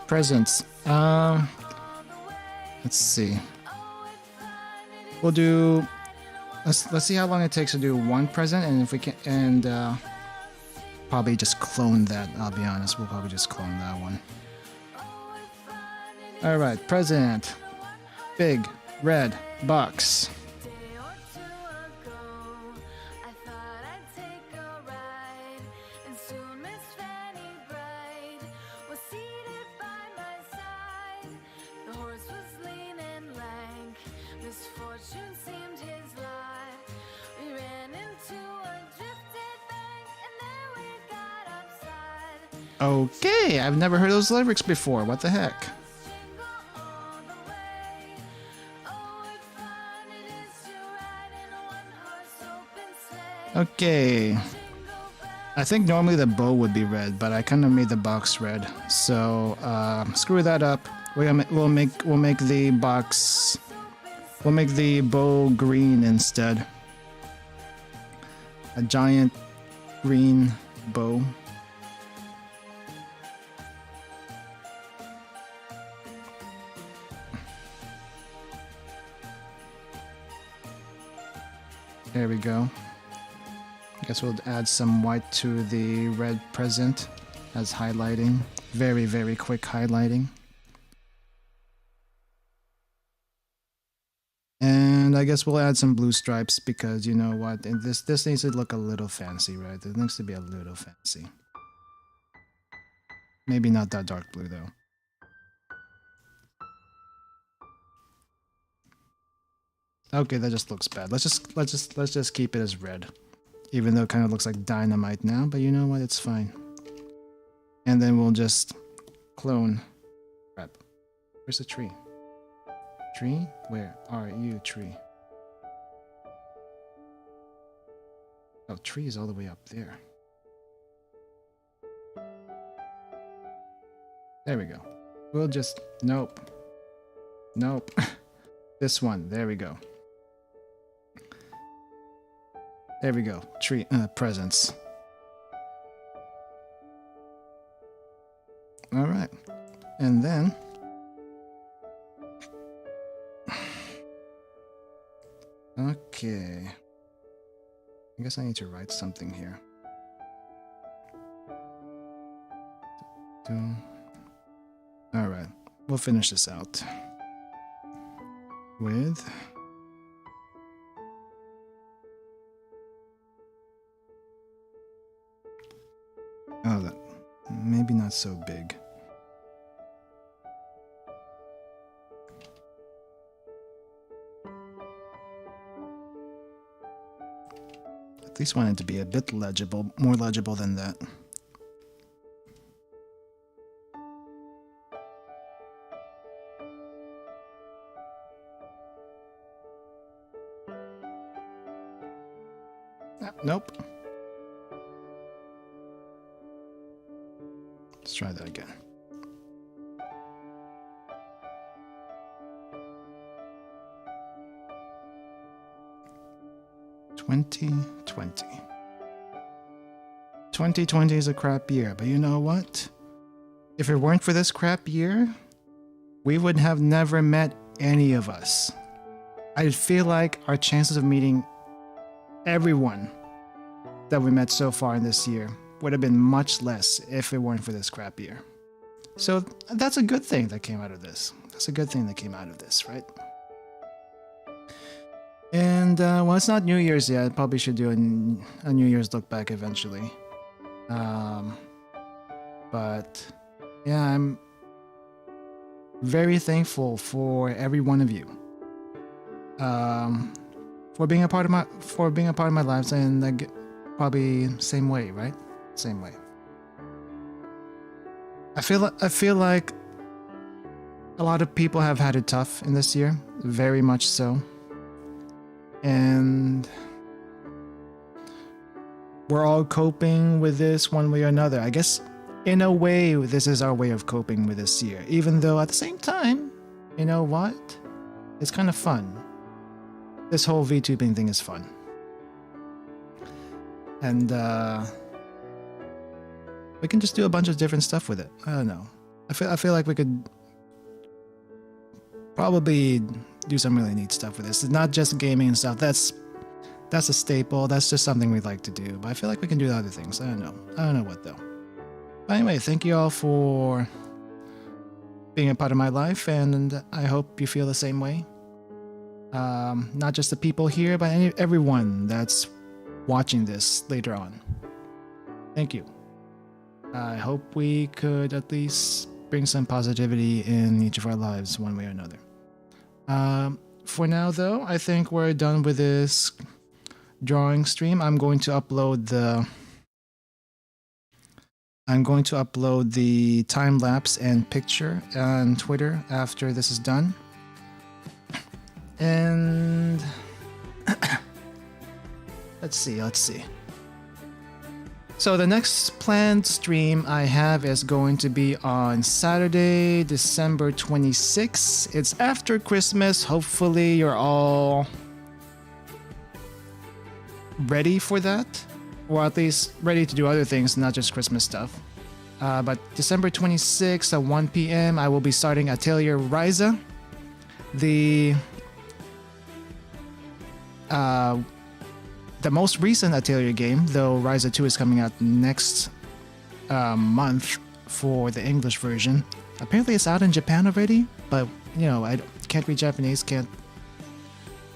Presents. Let's see. We'll do. Let's see how long it takes to do one present, and if we can, and probably just clone that. I'll be honest. We'll probably just clone that one. All right, present. Big red box. Okay, I've never heard those lyrics before. What the heck? Okay. I think normally the bow would be red, but I kind of made the box red. So screw that up. We'll make the box. We'll make the bow green instead. A giant green bow. There we go. I guess we'll add some white to the red present as highlighting. Very, very quick highlighting. And I guess we'll add some blue stripes because you know what? And this needs to look a little fancy, right? It needs to be a little fancy. Maybe not that dark blue though. Okay, that just looks bad. Let's just keep it as red. Even though it kind of looks like dynamite now, but you know what? It's fine. And then we'll just clone. Crap. Where's the tree? Tree? Where are you, tree? Oh, tree is all the way up there. There we go. We'll just... Nope. Nope. This one. There we go. There we go. Tree presents. All right. And then okay. I guess I need to write something here. All right. We'll finish this out with oh, that maybe not so big. At least want it to be a bit legible, more legible than that. Nope. Let's try that again. $2020 is a crap year, but you know what? If it weren't for this crap year, we would have never met any of us. I feel like our chances of meeting everyone that we met so far in this year would have been much less if it weren't for this crap year. So that's a good thing that came out of this. That's a good thing that came out of this, right? And well, it's not New Year's yet. I probably should do a New Year's look back eventually. But yeah, I'm very thankful for every one of you. For being a part of my lives, and like probably same way, right? Same way. I feel like a lot of people have had it tough in this year, very much so. And we're all coping with this one way or another. I guess in a way, this is our way of coping with this year, even though at the same time, you know what? It's kind of fun. This whole VTubing thing is fun. And we can just do a bunch of different stuff with it. I don't know. I feel like we could probably do some really neat stuff with this. It's not just gaming and stuff. That's a staple. That's just something we like to do. But I feel like we can do other things. I don't know what though. But anyway, thank you all for being a part of my life, and I hope you feel the same way. Not just the people here, but everyone that's watching this later on. Thank you. I hope we could at least bring some positivity in each of our lives one way or another. For now though, I think we're done with this drawing stream. I'm going to upload the time lapse and picture on Twitter after this is done. And let's see. So the next planned stream I have is going to be on Saturday, December 26th. It's after Christmas. Hopefully you're all ready for that, or at least ready to do other things, not just Christmas stuff. But December 26th at 1 p.m. I will be starting Atelier Ryza. The most recent Atelier game, though Ryza 2 is coming out next month for the English version. Apparently it's out in Japan already, but you know, I can't read Japanese,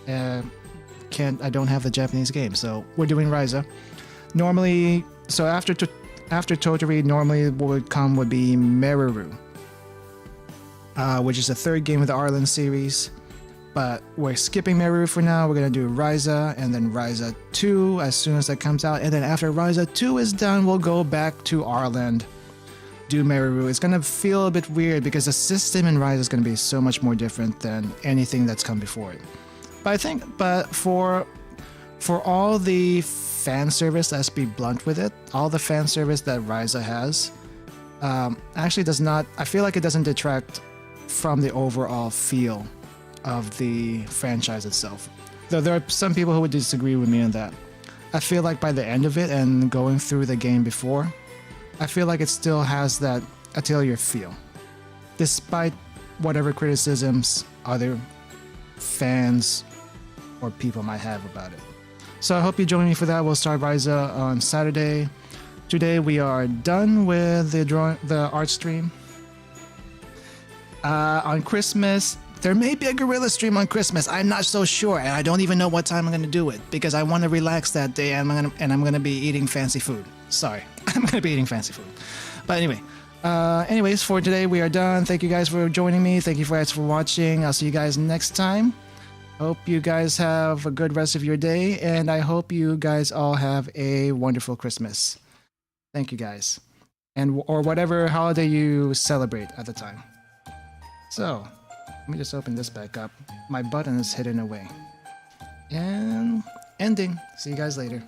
I don't have the Japanese game, so we're doing Ryza. Normally, so after Toturi, normally what would be Meruru, which is the third game of the Arlen series. But we're skipping Meru for now. We're going to do Ryza and then Ryza 2 as soon as that comes out. And then after Ryza 2 is done, we'll go back to Arland, do Meru. It's going to feel a bit weird because the system in Ryza is going to be so much more different than anything that's come before it. But for all the fan service, let's be blunt with it, all the fan service that Ryza has actually does not, I feel like it doesn't detract from the overall feel of the franchise itself. Though there are some people who would disagree with me on that. I feel like by the end of it and going through the game before, I feel like it still has that Atelier feel, despite whatever criticisms other fans or people might have about it. So I hope you join me for that. We'll start Ryza on Saturday. Today we are done with the art stream. On Christmas, there may be a gorilla stream on Christmas. I'm not so sure, and I don't even know what time I'm going to do it because I want to relax that day, and I'm going to be eating fancy food. Sorry, I'm going to be eating fancy food. But anyway, anyways, for today we are done. Thank you guys for joining me. Thank you guys for watching. I'll see you guys next time. Hope you guys have a good rest of your day, and I hope you guys all have a wonderful Christmas. Thank you guys, or whatever holiday you celebrate at the time. So, let me just open this back up. My button is hidden away. And ending. See you guys later.